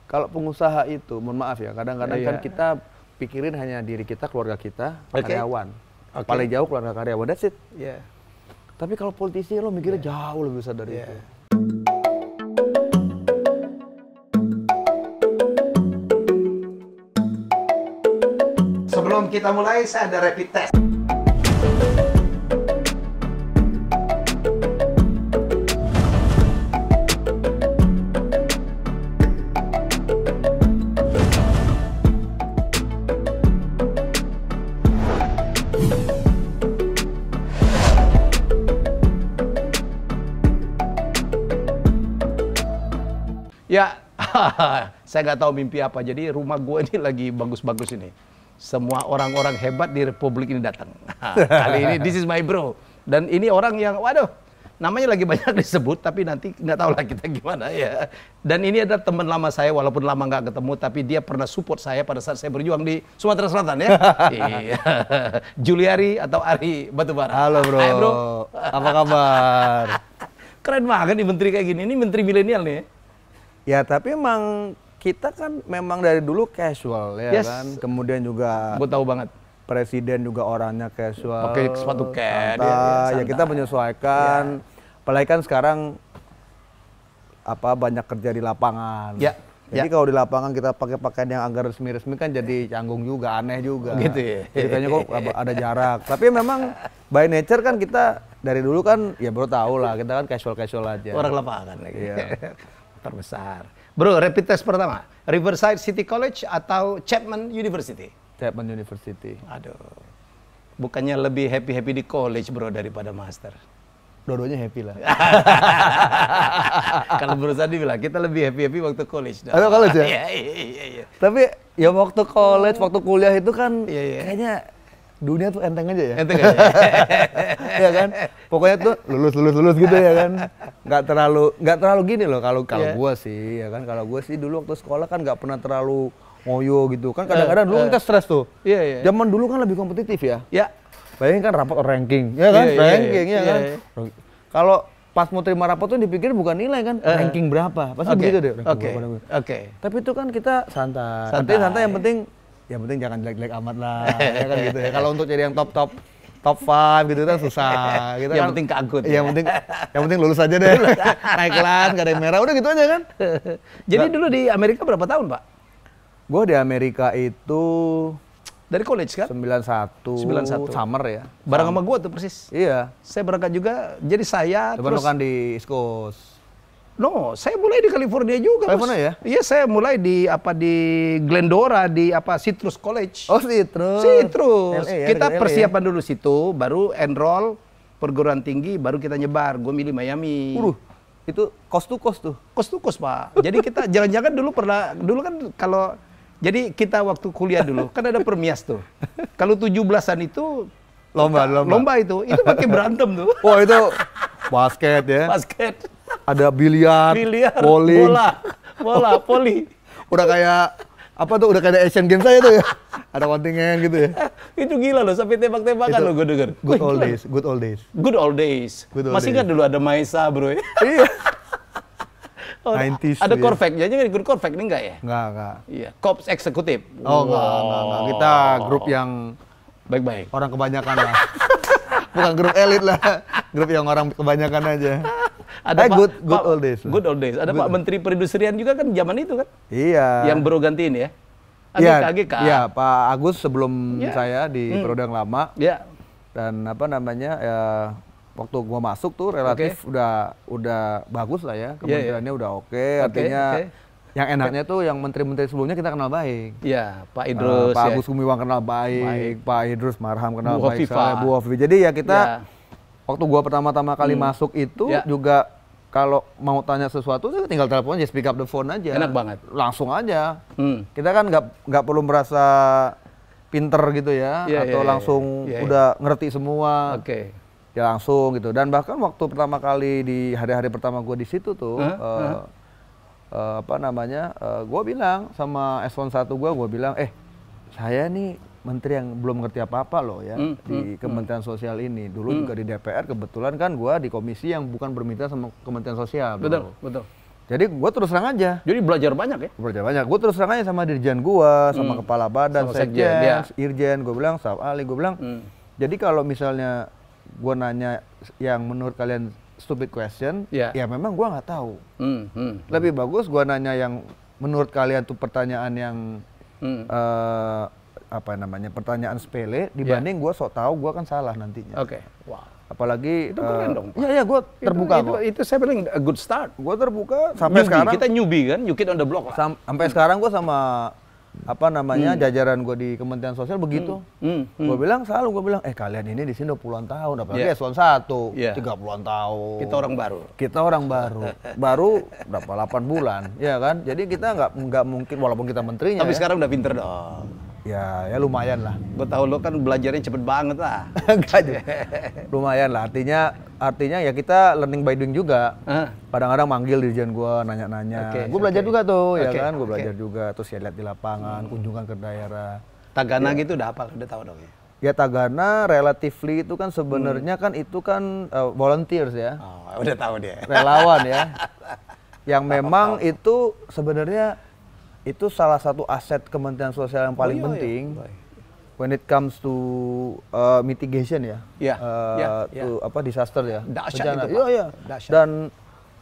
Kalau pengusaha itu, mohon maaf ya, kadang-kadang kan Iya. kita pikirin hanya diri kita, keluarga kita, Oke. karyawan. Oke. Paling jauh keluarga karyawan, that's it. Iya. Tapi kalau politisi lo mikirnya jauh lebih besar dari Iya. itu. Sebelum kita mulai, saya ada rapid test. Ya, saya nggak tahu mimpi apa. Jadi rumah gue ini lagi bagus-bagus ini. Semua orang-orang hebat di Republik ini datang. Kali ini, this is my bro. Dan ini orang yang, waduh, namanya lagi banyak disebut, tapi nanti nggak tahu lah kita gimana ya. Dan ini adalah teman lama saya, walaupun lama nggak ketemu, tapi dia pernah support saya pada saat saya berjuang di Sumatera Selatan ya. Iya. Juliari atau Ari Batubara. Halo bro. Hai, bro. Apa kabar? Keren banget nih menteri kayak gini. Ini menteri milenial nih ya. Ya tapi emang kita kan memang dari dulu casual ya Yes. kan. Kemudian juga Gue tahu banget. presiden juga orangnya casual. Pakai sepatu cat, santai. ya, Ya santai. kita menyesuaikan. Apalagi kan sekarang banyak kerja di lapangan. Ya, Jadi kalau di lapangan kita pakai pakaian yang agak resmi-resmi kan jadi canggung juga, aneh juga. Gitu ya. Jadi kayaknya kok ada jarak. Tapi memang by nature kan kita dari dulu kan ya baru tahu lah kita kan casual-casual aja. Orang lapangan lagi. Iya. Terbesar. Bro, rapid test pertama. Riverside City College atau Chapman University? Chapman University. Aduh. Bukannya lebih happy-happy di college, bro, daripada master. Dua-duanya happy lah. Kalau Bro Sandi bilang, kita lebih happy-happy waktu college. dah. Atau college ya? Iya, iya, iya. Tapi ya waktu college, waktu kuliah itu kan Iya, iya. kayaknya dunia tuh enteng aja ya. Ente nggak ya? Iya kan? Pokoknya tuh lulus gitu ya kan. Nggak terlalu gini loh kalau Iya. gua sih ya kan. Kalau gua sih dulu waktu sekolah kan nggak pernah terlalu ngoyo gitu. Kan kadang-kadang dulu kita stres tuh. Iya, iya. Zaman dulu kan lebih kompetitif ya. Ya. Bayangin kan rapat ranking, ya kan? Iya, iya, Ranking iya. ya kan. Iya, Kalau pas mau terima rapot tuh dipikir bukan nilai kan, ranking berapa. Pasti Oke. begitu deh. ranking Oke. berapa. Oke. Tapi itu kan kita santai. Santai. Artinya santai yang penting jangan jelek-jelek amat lah, ya kan gitu ya. Kalau untuk jadi yang top 5 gitu kan susah. Kita Yang kan, penting keangkut. Iya, yang penting lulus aja deh. Naik kelas, gak ada yang merah, udah gitu aja kan. Jadi dulu di Amerika berapa tahun, Pak? Gue di Amerika itu Dari college kan? 91 summer ya. Bareng sama gua tuh persis. Iya. Saya berangkat juga. Jadi saya Cuman terus lu kan di East Coast. No, saya mulai di California juga. California Bos. ya? Iya, saya mulai di Glendora di Citrus College. Oh Citrus. Citrus. LA ya, Kita dekat LA persiapan dulu situ, baru enroll perguruan tinggi, baru kita nyebar. Gue milih Miami. Itu cost to cost tuh. Kos tuh kos, Pak. Jadi kita jangan-jangan dulu kan kalau jadi kita waktu kuliah dulu kan ada permias tuh. Kalau 17-an itu lomba itu pakai berantem tuh. Wah itu basket ya. Basket, Ada biliar, bowling. bola, poli. Udah kayak udah kayak Asian Games aja tuh ya. Ada kontingen gitu ya. Itu gila loh, sampai tembak-tembakan loh gue denger. Good Wah, old gila. days, good old days. Good old days. Good old Masih days. kan dulu ada Maesa, bro. Iya. Oh, 90s ada tuh ya. Corvette, jadi ikut Corvette ini enggak ya? Enggak. Iya, Korps Eksekutif. Oh, enggak. Kita grup yang Baik-baik. orang kebanyakan lah. Bukan grup elit lah. Grup yang orang kebanyakan aja. Ada good old days. Good old days. Ada Pak Menteri Perindustrian juga kan zaman itu kan? Iya. Yang baru gantiin ya? AGK. Iya, Pak Agus sebelum Iya. saya di periode yang lama. Ya. Dan ya waktu gua masuk tuh relatif udah bagus lah ya, kementeriannya udah oke. Artinya yang enaknya tuh yang menteri-menteri sebelumnya kita kenal baik. Iya, Pak Idrus. Pak ya. Agus Gumiwang kenal baik, Pak Idrus Marham kenal Bu baik, Hovifah. Bu Hovifah. Jadi ya kita waktu gua pertama-tama kali masuk itu juga kalau mau tanya sesuatu tuh tinggal telepon aja, speak up the phone aja. Enak banget. Langsung aja. Kita kan nggak perlu merasa pinter gitu ya, atau langsung udah ngerti semua. Oke. Ya langsung gitu. Dan bahkan waktu pertama kali di hari-hari pertama gue di situ tuh, gue bilang sama S1 gue bilang, saya nih menteri yang belum ngerti apa-apa loh ya di Kementerian Sosial ini. Dulu juga di DPR kebetulan kan gue di komisi yang bukan bermitra sama Kementerian Sosial. Betul, betul. Jadi gue terus terang aja. Jadi belajar banyak ya? Belajar banyak. Gue terus terang aja sama dirjen gue, sama kepala badan, sama sekjen, ya. irjen. Gue bilang, Staf Ali, gue bilang. Jadi kalau misalnya gue nanya yang menurut kalian stupid question, ya memang gue nggak tahu. Lebih bagus gue nanya yang menurut kalian tuh pertanyaan yang apa namanya, pertanyaan sepele dibanding gue sok tahu gue kan salah nantinya. Oke. Wow. Apalagi itu keren dong. Iya, gue terbuka kok. Itu saya bilang a good start. Gue terbuka sampai sekarang. Kita newbie kan, new kid on the block lah. Sampai sekarang gue sama apa namanya jajaran gue di Kementerian Sosial begitu. Gue bilang kalian ini di sini udah puluhan tahun, apalagi eselon 1, 30-an tahun. Kita orang baru. Kita orang baru. Baru berapa 8 bulan, ya kan? Jadi kita nggak mungkin, walaupun kita menterinya. Tapi sekarang udah pinter dong. Ya lumayan lah. Gue tahu lo kan belajarnya cepet banget lah. Enggak juga. Lumayan lah. Artinya ya kita learning by doing juga. Kadang-kadang manggil dirjen gue, nanya-nanya. Gue belajar juga tuh, ya kan? Gue belajar juga. Terus ya lihat di lapangan, kunjungan ke daerah. Tagana gitu udah apa? Udah tahu dong ya? Ya Tagana relatively itu kan sebenarnya kan itu kan volunteers ya. Oh, udah tahu dia. Relawan ya. Yang memang itu sebenarnya itu salah satu aset Kementerian Sosial yang paling penting when it comes to mitigation ya, apa disaster ya, bencana. Iya. Dan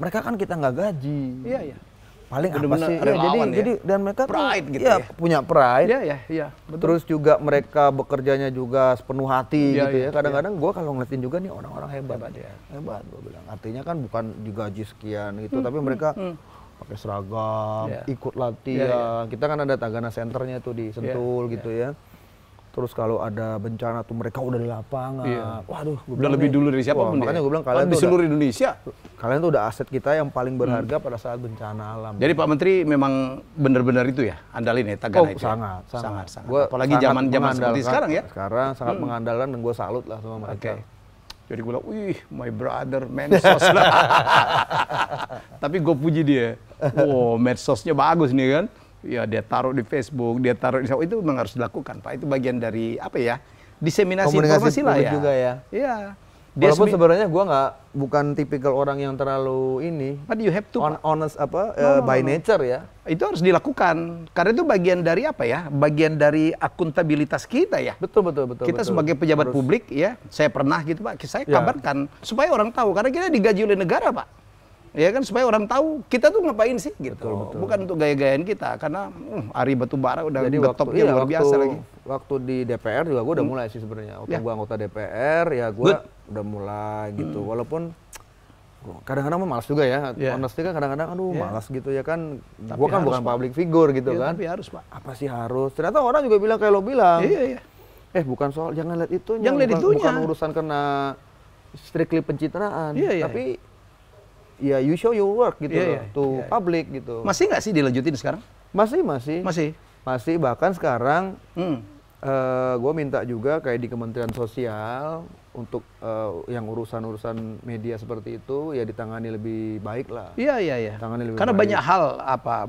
mereka kan kita nggak gaji. Iya. Paling apa sih? Jadi dan mereka pride gitu ya, punya pride. Iya. Terus juga mereka bekerjanya juga sepenuh hati gitu ya. Kadang-kadang gue kalau ngeliatin juga nih orang-orang hebat gue bilang. Artinya kan bukan digaji sekian gitu, tapi mereka pakai seragam, ikut latihan. Kita kan ada Tagana Centernya tuh di Sentul gitu ya. Terus kalau ada bencana tuh mereka udah di lapangan. Waduh, udah lebih dulu dari siapa pun. Makanya gue bilang kalian di seluruh Indonesia. Kalian tuh udah aset kita yang paling berharga pada saat bencana alam. Jadi Pak Menteri memang benar-benar itu ya, andalin ya Tagana itu. Sangat. Apalagi zaman seperti sekarang ya. Sekarang sangat mengandalkan dan gue salut lah sama mereka. Jadi gue bilang, wih, my brother, medsos lah. Tapi gue puji dia. Wow, medsosnya bagus nih kan. Ya dia taruh di Facebook, dia taruh di itu memang harus dilakukan, Pak. Itu bagian dari apa ya? Diseminasi informasi lah ya. Juga ya. Iya. Walaupun sebenarnya gue bukan tipikal orang yang terlalu ini. But you have to honest by nature ya. Itu harus dilakukan karena itu bagian dari apa ya? Bagian dari akuntabilitas kita ya. Betul. Kita sebagai pejabat publik ya, saya pernah gitu Pak, saya kabarkan supaya orang tahu karena kita digaji oleh negara Pak. Ya kan supaya orang tahu kita tuh ngapain sih gitu. Betul. Bukan untuk gaya-gayaan kita karena Ari Batubara udah getopnya luar biasa lagi. Waktu di DPR juga gue udah mulai sih sebenarnya. Waktu gue anggota DPR ya gue udah mulai gitu. Walaupun kadang-kadang malas juga ya. Honestly kan kadang-kadang malas gitu ya kan. Gue kan bukan public figure gitu kan. Tapi harus Pak. Apa sih harus? Ternyata orang juga bilang kayak lo bilang. Iya. Bukan soal jangan lihat itunya. Jangan lihat itunya. Bukan urusan kena strictly pencitraan. Iya. Tapi ya you show your work gitu to public gitu. Masih nggak sih dilanjutin sekarang? Masih bahkan sekarang gue minta juga kayak di Kementerian Sosial untuk yang urusan media seperti itu ya ditangani lebih baik lah. Iya. Karena banyak hal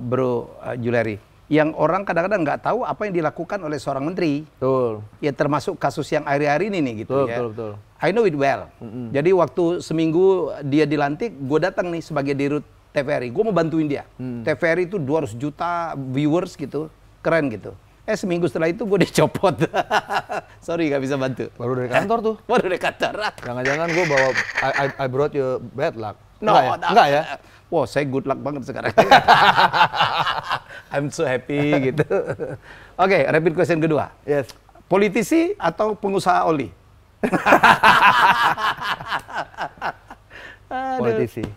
Bro Juliari yang orang kadang-kadang nggak tahu apa yang dilakukan oleh seorang menteri. Betul. Ya termasuk kasus yang akhir-akhir ini nih gitu ya. Betul. I know it well. Jadi waktu seminggu dia dilantik, gue datang nih sebagai dirut TVRI. Gue mau bantuin dia. TVRI itu 200 juta viewers gitu, keren gitu. Seminggu setelah itu gue dicopot. Sorry gak bisa bantu. Baru dari kantor tuh. Baru dari kantor. Jangan-jangan gue bawa I brought you bad luck. No, enggak ya? Wow, saya good luck banget sekarang. I'm so happy gitu. Oke, rapid question kedua. Yes. Politisi atau pengusaha oli?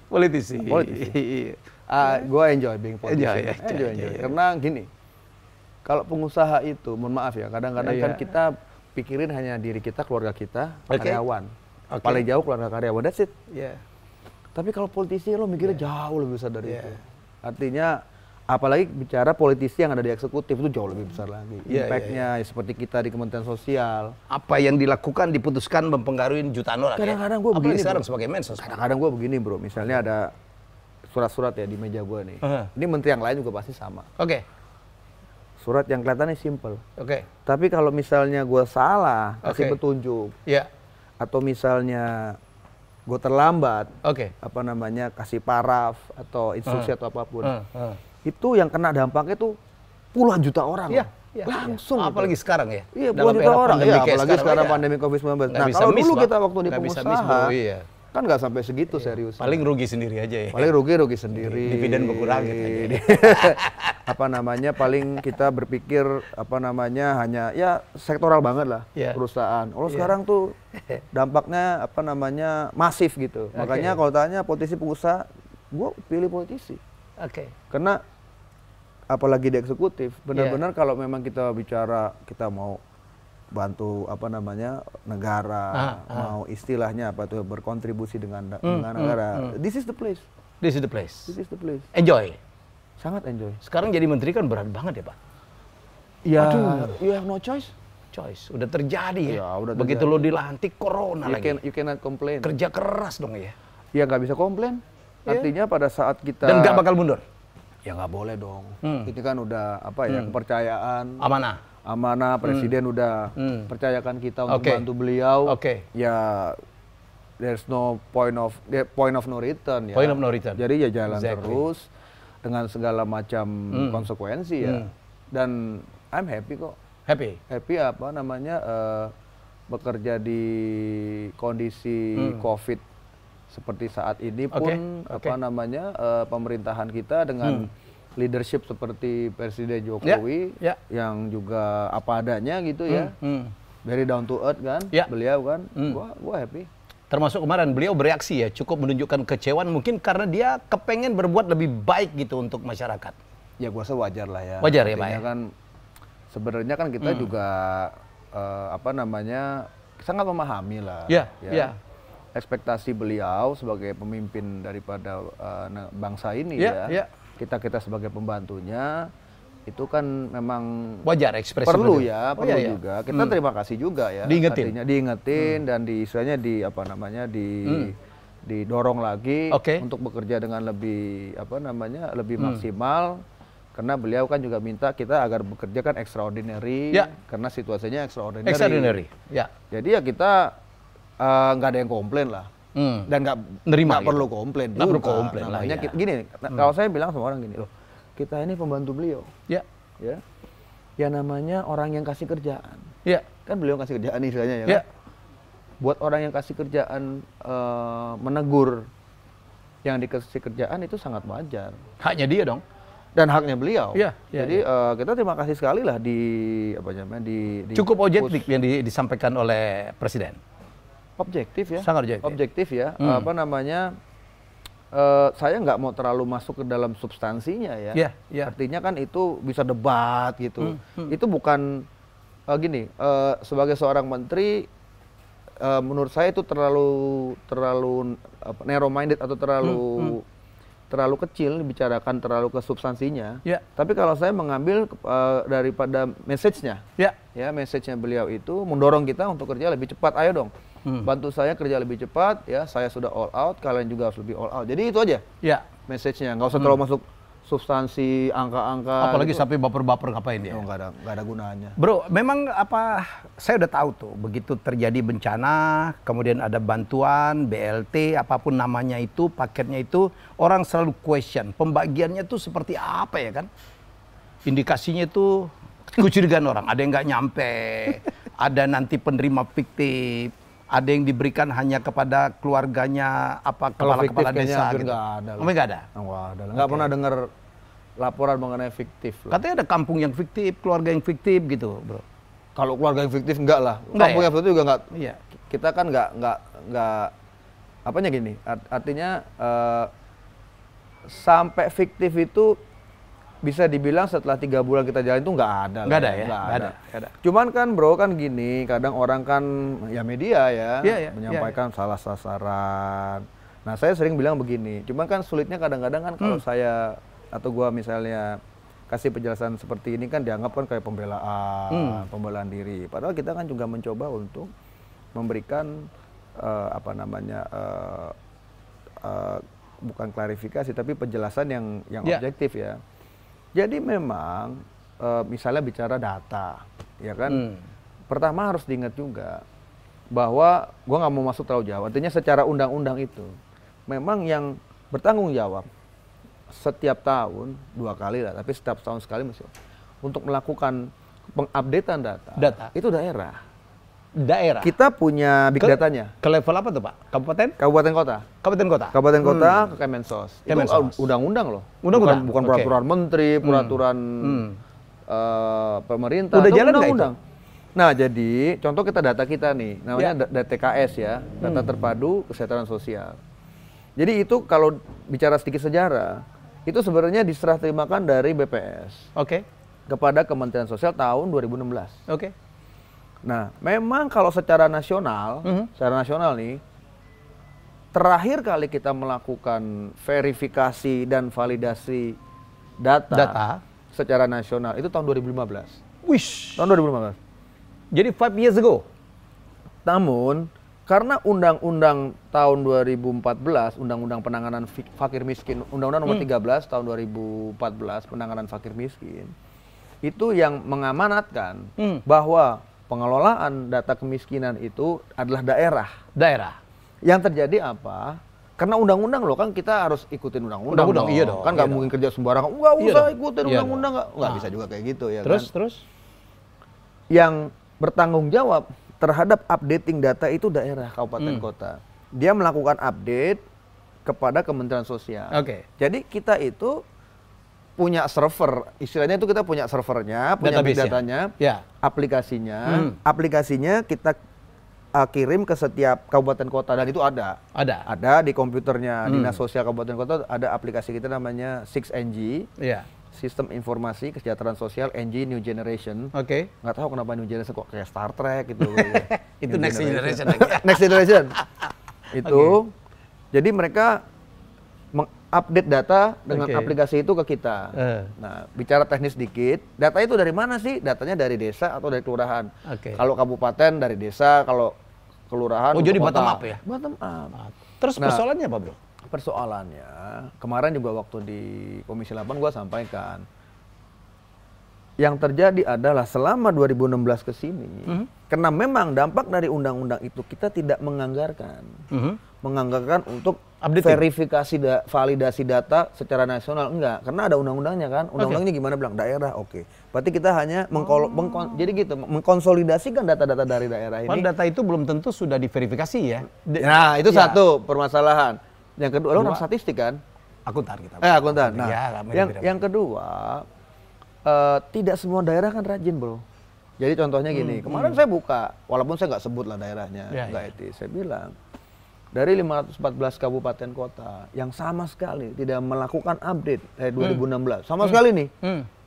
Politisi. Gue enjoy being politisi. Enjoy. Karena gini, kalau pengusaha itu, mohon maaf ya, kadang-kadang kan kita pikirin hanya diri kita, keluarga kita, karyawan. Paling jauh keluarga karyawan, that's it. Tapi kalau politisi lo mikirnya jauh lebih besar dari itu. Artinya apalagi bicara politisi yang ada di eksekutif itu jauh lebih besar lagi. Impact-nya seperti kita di Kementerian Sosial. Apa yang dilakukan diputuskan mempengaruhi jutaan orang. Kadang-kadang gue begini sekarang sebagai mensos. Kadang-kadang gue begini bro, misalnya ada surat-surat ya di meja gue nih. Ini menteri yang lain juga pasti sama. Surat yang kelihatannya simple. Tapi kalau misalnya gue salah, kasih petunjuk. Atau misalnya gue terlambat, apa namanya, kasih paraf atau instruksi atau apapun, itu yang kena dampaknya tuh puluhan juta orang. Langsung. Apalagi sekarang ya. Iya, puluhan juta orang. Iya, apalagi sekarang pandemi COVID-19. Nah, kalau dulu kita waktu di pengusaha, kan nggak sampai segitu serius. Paling rugi sendiri aja ya. Paling rugi sendiri. Dividen berkurang gitu. Apa namanya, paling kita berpikir apa namanya hanya ya sektoral banget lah perusahaan. Kalau sekarang tuh dampaknya apa namanya masif gitu. Makanya kalau tanya politisi pengusaha, gue pilih politisi. Karena apalagi di eksekutif, benar-benar kalau memang kita bicara kita mau bantu apa namanya negara, mau istilahnya apa tuh berkontribusi dengan negara. This is the place. This is the place. This is the place. Enjoy. Sangat enjoy. Sekarang jadi menteri kan berat banget ya, Pak? Ya, you have no choice. Udah terjadi ya. Udah begitu lo dilantik corona lagi. You cannot complain. Kerja keras dong ya. Ya nggak bisa komplain. Artinya pada saat kita dan nggak bakal mundur. Ya nggak boleh dong. Ini kan udah apa ya kepercayaan. Amanah presiden udah percayakan kita untuk bantu beliau. Ya there's no point of no return ya. Point of no return. Jadi ya jalan terus dengan segala macam konsekuensi ya. Dan I'm happy kok. Happy apa namanya bekerja di kondisi COVID seperti saat ini pun apa namanya pemerintahan kita dengan leadership seperti Presiden Jokowi yang juga apa adanya gitu ya, very down to earth kan, beliau kan, gua happy. Termasuk kemarin beliau bereaksi ya, cukup menunjukkan kecewaan mungkin karena dia kepengen berbuat lebih baik gitu untuk masyarakat. Ya gua rasa wajar lah ya. Wajar ya, Pak. Kan sebenarnya kan kita juga apa namanya sangat memahami lah. Ekspektasi beliau sebagai pemimpin daripada bangsa ini kita sebagai pembantunya itu kan memang wajar ekspresi perlu juga kita terima kasih juga ya diingetin dan istilahnya di apa namanya didorong lagi untuk bekerja dengan lebih apa namanya lebih maksimal karena beliau kan juga minta kita agar bekerja kan extraordinary karena situasinya extraordinary. Jadi ya kita nggak ada yang komplain lah dan nggak perlu komplain juga. Namanya gini, kalau saya bilang sama orang gini loh, kita ini pembantu beliau ya namanya orang yang kasih kerjaan kan beliau kasih kerjaan istilahnya ya kan? Buat orang yang kasih kerjaan menegur yang dikasih kerjaan itu sangat wajar, haknya dia dong dan haknya beliau. Jadi kita terima kasih sekali lah di apa namanya di cukup objektif yang disampaikan oleh presiden. Objektif ya, sangat objektif ya. Apa namanya? Saya nggak mau terlalu masuk ke dalam substansinya ya. Artinya kan itu bisa debat gitu. Itu bukan gini. Sebagai seorang menteri, menurut saya itu terlalu narrow minded atau terlalu kecil dibicarakan terlalu ke substansinya. Tapi kalau saya mengambil daripada message-nya, message-nya beliau itu mendorong kita untuk kerja lebih cepat. Ayo dong. Bantu saya kerja lebih cepat ya, saya sudah all out, kalian juga harus lebih all out. Jadi itu aja message-nya, nggak usah terlalu masuk substansi angka-angka. Apalagi sampai baper-baper ngapain dia? Nggak ada gunanya. Bro, memang apa saya udah tahu tuh, begitu terjadi bencana, kemudian ada bantuan, BLT, apapun namanya itu, paketnya itu, orang selalu question, pembagiannya tuh seperti apa ya kan? Indikasinya itu kecurigaan orang, ada yang nggak nyampe, ada nanti penerima fiktif, ada yang diberikan hanya kepada keluarganya apa kepala desa gitu. Nggak ada. Nggak pernah dengar laporan mengenai fiktif. Katanya ada kampung yang fiktif, keluarga yang fiktif gitu, bro. Kalau keluarga yang fiktif enggak lah. Kampung yang fiktif juga enggak. Kita kan enggak apanya gini. Artinya sampai fiktif itu bisa dibilang setelah 3 bulan kita jalan itu nggak ada. Nggak ada ya? Nggak ada. Cuman kan bro kan gini, kadang orang kan ya media ya menyampaikan salah sasaran. Nah saya sering bilang begini, cuman kan sulitnya kadang-kadang kan kalau saya atau gua misalnya kasih penjelasan seperti ini kan dianggap kan kayak pembelaan diri. Padahal kita kan juga mencoba untuk memberikan apa namanya bukan klarifikasi tapi penjelasan yang objektif ya. Jadi memang misalnya bicara data, ya kan. Pertama harus diingat juga bahwa gue nggak mau masuk terlalu jauh. Artinya secara undang-undang itu memang yang bertanggung jawab setiap tahun 2 kali lah, tapi setiap tahun sekali masih untuk melakukan pengupdatean data. Itu daerah. Kita punya big datanya. Ke level apa tuh Pak? Kabupaten? Kabupaten kota. Kabupaten kota Ke Kemensos. Kemensos. Itu undang-undang loh. Bukan Undang-undang. peraturan menteri, peraturan pemerintah. Udah jalan undang-undang. Nah, jadi contoh data kita nih, namanya DTKS ya, data terpadu kesejahteraan sosial. Jadi itu kalau bicara sedikit sejarah, itu sebenarnya diserah terimakan dari BPS. Kepada Kementerian Sosial tahun 2016. Nah, memang kalau secara nasional, nih, terakhir kali kita melakukan verifikasi dan validasi data secara nasional itu tahun 2015. Tahun 2015. Jadi 5 years ago. Namun, karena undang-undang tahun 2014, Undang-Undang Penanganan Fakir Miskin, Undang-Undang nomor 13 tahun 2014 Penanganan Fakir Miskin, itu yang mengamanatkan bahwa pengelolaan data kemiskinan itu adalah daerah. Yang terjadi apa? Karena undang-undang loh, kan kita harus ikutin undang-undang. Iya dong. Kan nggak mungkin kerja sembarangan. Nggak usah ikutin undang-undang, nggak bisa juga kayak gitu ya. Terus? Yang bertanggung jawab terhadap updating data itu daerah, kabupaten kota. Dia melakukan update kepada Kementerian Sosial. Jadi kita itu punya server, istilahnya itu kita punya servernya, punya big datanya, aplikasinya, aplikasinya kita kirim ke setiap kabupaten kota dan itu ada di komputernya Dinas Sosial Kabupaten Kota, ada aplikasi kita namanya 6NG, Sistem Informasi Kesejahteraan Sosial NG New Generation. Nggak tahu kenapa New Generation kok kayak Star Trek gitu. Itu Next Generation lagi. Next Generation. Itu, jadi mereka update data dengan aplikasi itu ke kita. Nah, bicara teknis dikit, data itu dari mana sih? Datanya dari desa atau dari kelurahan. Kalau kabupaten dari desa, kalau kelurahan. Oh, jadi bottom up ya? Bottom up. Terus persoalannya apa, Bro? Persoalannya, kemarin juga waktu di Komisi 8 gua sampaikan, yang terjadi adalah selama 2016 ke sini, karena memang dampak dari undang-undang itu kita tidak menganggarkan. Menganggarkan untuk verifikasi validasi data secara nasional, enggak, karena ada undang-undangnya kan. Undang-undangnya gimana bilang daerah, berarti kita hanya jadi gitu, mengkonsolidasikan data-data dari daerah ini. Data itu belum tentu sudah diverifikasi ya. Nah, itu satu permasalahan. Yang kedua, lo orang statistik kan? Akuntan kita. Akuntan. Nah, yang kedua, tidak semua daerah kan rajin, Bro. Jadi contohnya gini, kemarin saya buka, walaupun saya nggak sebut lah daerahnya, nggak etis. Saya bilang, dari 514 kabupaten kota yang sama sekali tidak melakukan update dari 2016, sama sekali nih,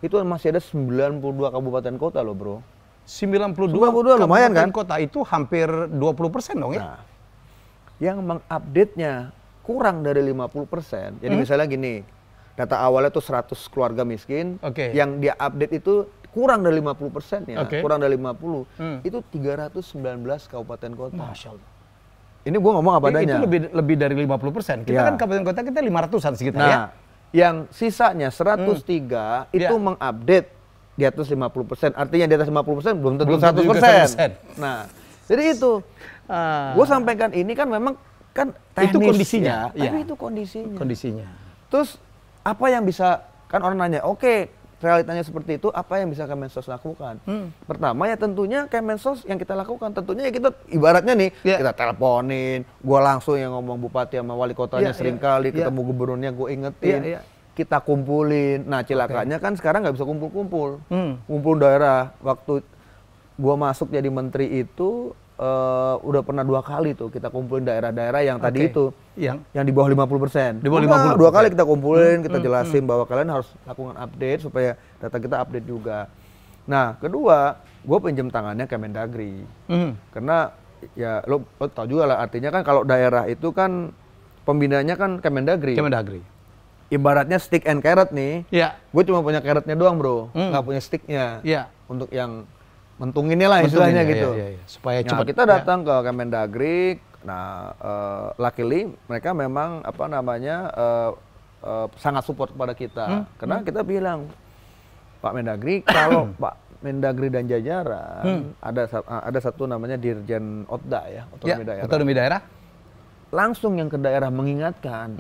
itu masih ada 92 kabupaten kota loh, Bro. 92 lumayan kan? Kota itu hampir 20% dong ya? Nah, yang mengupdate-nya kurang dari 50%, jadi misalnya gini, data awalnya tuh 100 keluarga miskin, yang dia update itu kurang dari 50% ya, kurang dari 50, itu 319 kabupaten kota. Masya Allah. Ini gue ngomong apa adanya. Itu lebih dari 50%. Kita kan kabupaten kota kita 500-an sekitar ya. Yang sisanya 103 itu mengupdate di atas 50%. Artinya di atas 50% belum tentu 100%. Nah, jadi itu. Gue sampaikan ini kan memang kan teknis. Itu kondisinya. Tapi itu kondisinya. Terus apa yang bisa, kan orang nanya, realitanya seperti itu, apa yang bisa Kemensos lakukan? Pertama ya tentunya Kemensos yang kita lakukan, tentunya ya kita ibaratnya nih, kita teleponin, gue langsung yang ngomong bupati sama wali kotanya seringkali, ketemu gubernurnya gue ingetin, kita kumpulin. Nah cilakanya kan sekarang nggak bisa kumpul-kumpul, kumpul daerah. Waktu gue masuk jadi menteri itu, udah pernah 2 kali tuh kita kumpulin daerah-daerah yang tadi itu, yang di bawah 50%. Di bawah 50%. 2 kali kita kumpulin, kita jelasin bahwa kalian harus lakukan update supaya data kita update juga. Nah, kedua, gue pinjam tangannya Kemendagri. Karena ya lo tau juga lah, artinya kan kalau daerah itu kan pembinanya kan Kemendagri. Ibaratnya stick and carrot nih. Gue cuma punya carrotnya doang, Bro. Nggak punya sticknya. Untuk yang mentunginnya lah istilahnya gitu. Supaya cepat. Kita datang ke Kemendagri. Nah, luckily mereka memang sangat support kepada kita. Karena kita bilang, Pak Mendagri, kalau Mendagri dan jajaran, ada satu namanya Dirjen Otda ya, Otonomi Daerah. Otonomi Daerah. Langsung yang ke daerah mengingatkan,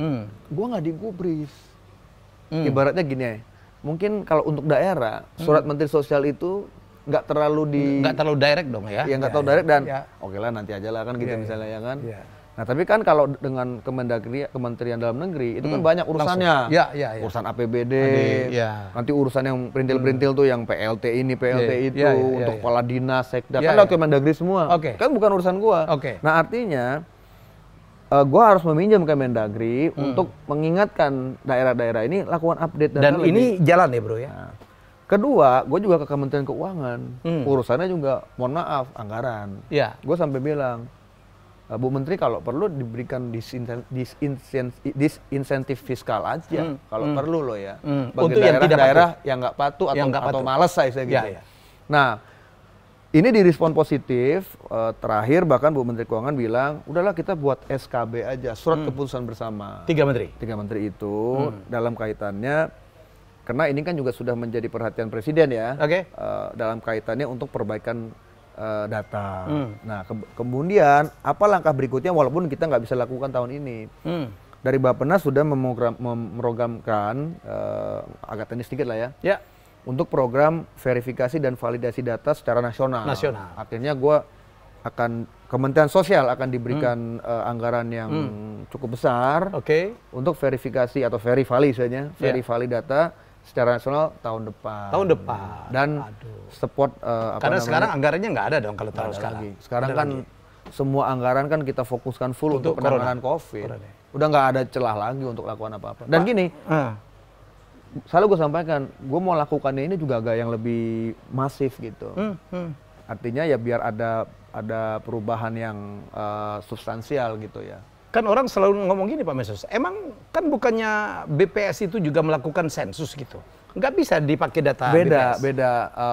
gua nggak digubris. Ibaratnya gini ya, mungkin kalau untuk daerah, surat Menteri Sosial itu nggak terlalu direct dong ya. Ya nggak terlalu direct dan oke lah nanti aja lah kan gitu misalnya ya kan. Nah tapi kan kalau dengan Kemendagri, Kementerian Dalam Negeri itu kan banyak urusannya. Urusan APBD, nanti urusan yang perintil-perintil tuh yang PLT ini, PLT itu, untuk kepala dinas, sekda, kan lewat Kemendagri semua. Kan bukan urusan gua. Nah artinya gua harus meminjam Kemendagri untuk mengingatkan daerah-daerah ini lakukan update data. Dan ini jalan ya bro ya. Nah, kedua, gue juga ke Kementerian Keuangan, urusannya juga, mohon maaf, anggaran. Gue sampai bilang, Bu Menteri kalau perlu diberikan disinsentif fiskal aja, kalau perlu loh ya. Bagi daerah yang nggak patuh atau malas saya gitu. Nah, ini direspon positif, terakhir bahkan Bu Menteri Keuangan bilang, udahlah kita buat SKB aja, surat keputusan bersama. Tiga menteri itu dalam kaitannya, karena ini kan juga sudah menjadi perhatian Presiden ya, dalam kaitannya untuk perbaikan data. Nah kemudian apa langkah berikutnya walaupun kita nggak bisa lakukan tahun ini. Dari Bappenas sudah memprogramkan, agak teknis sedikit lah ya. Untuk program verifikasi dan validasi data secara nasional. Akhirnya Kementerian Sosial akan diberikan anggaran yang cukup besar untuk verifikasi atau verivali misalnya, verivali data secara nasional tahun depan. Dan support karena sekarang anggarannya nggak ada dong kalau tahun sekarang. Sekarang kan semua anggaran kan kita fokuskan full untuk penanganan COVID. Udah nggak ada celah lagi untuk lakukan apa-apa. Dan gini, selalu gue sampaikan, gue mau lakukannya ini juga agak yang lebih masif gitu. Artinya ya biar ada perubahan yang substansial gitu ya. Kan orang selalu ngomong gini Pak Mesos, emang kan bukannya BPS itu juga melakukan sensus gitu? Nggak bisa dipakai data BPS? Beda.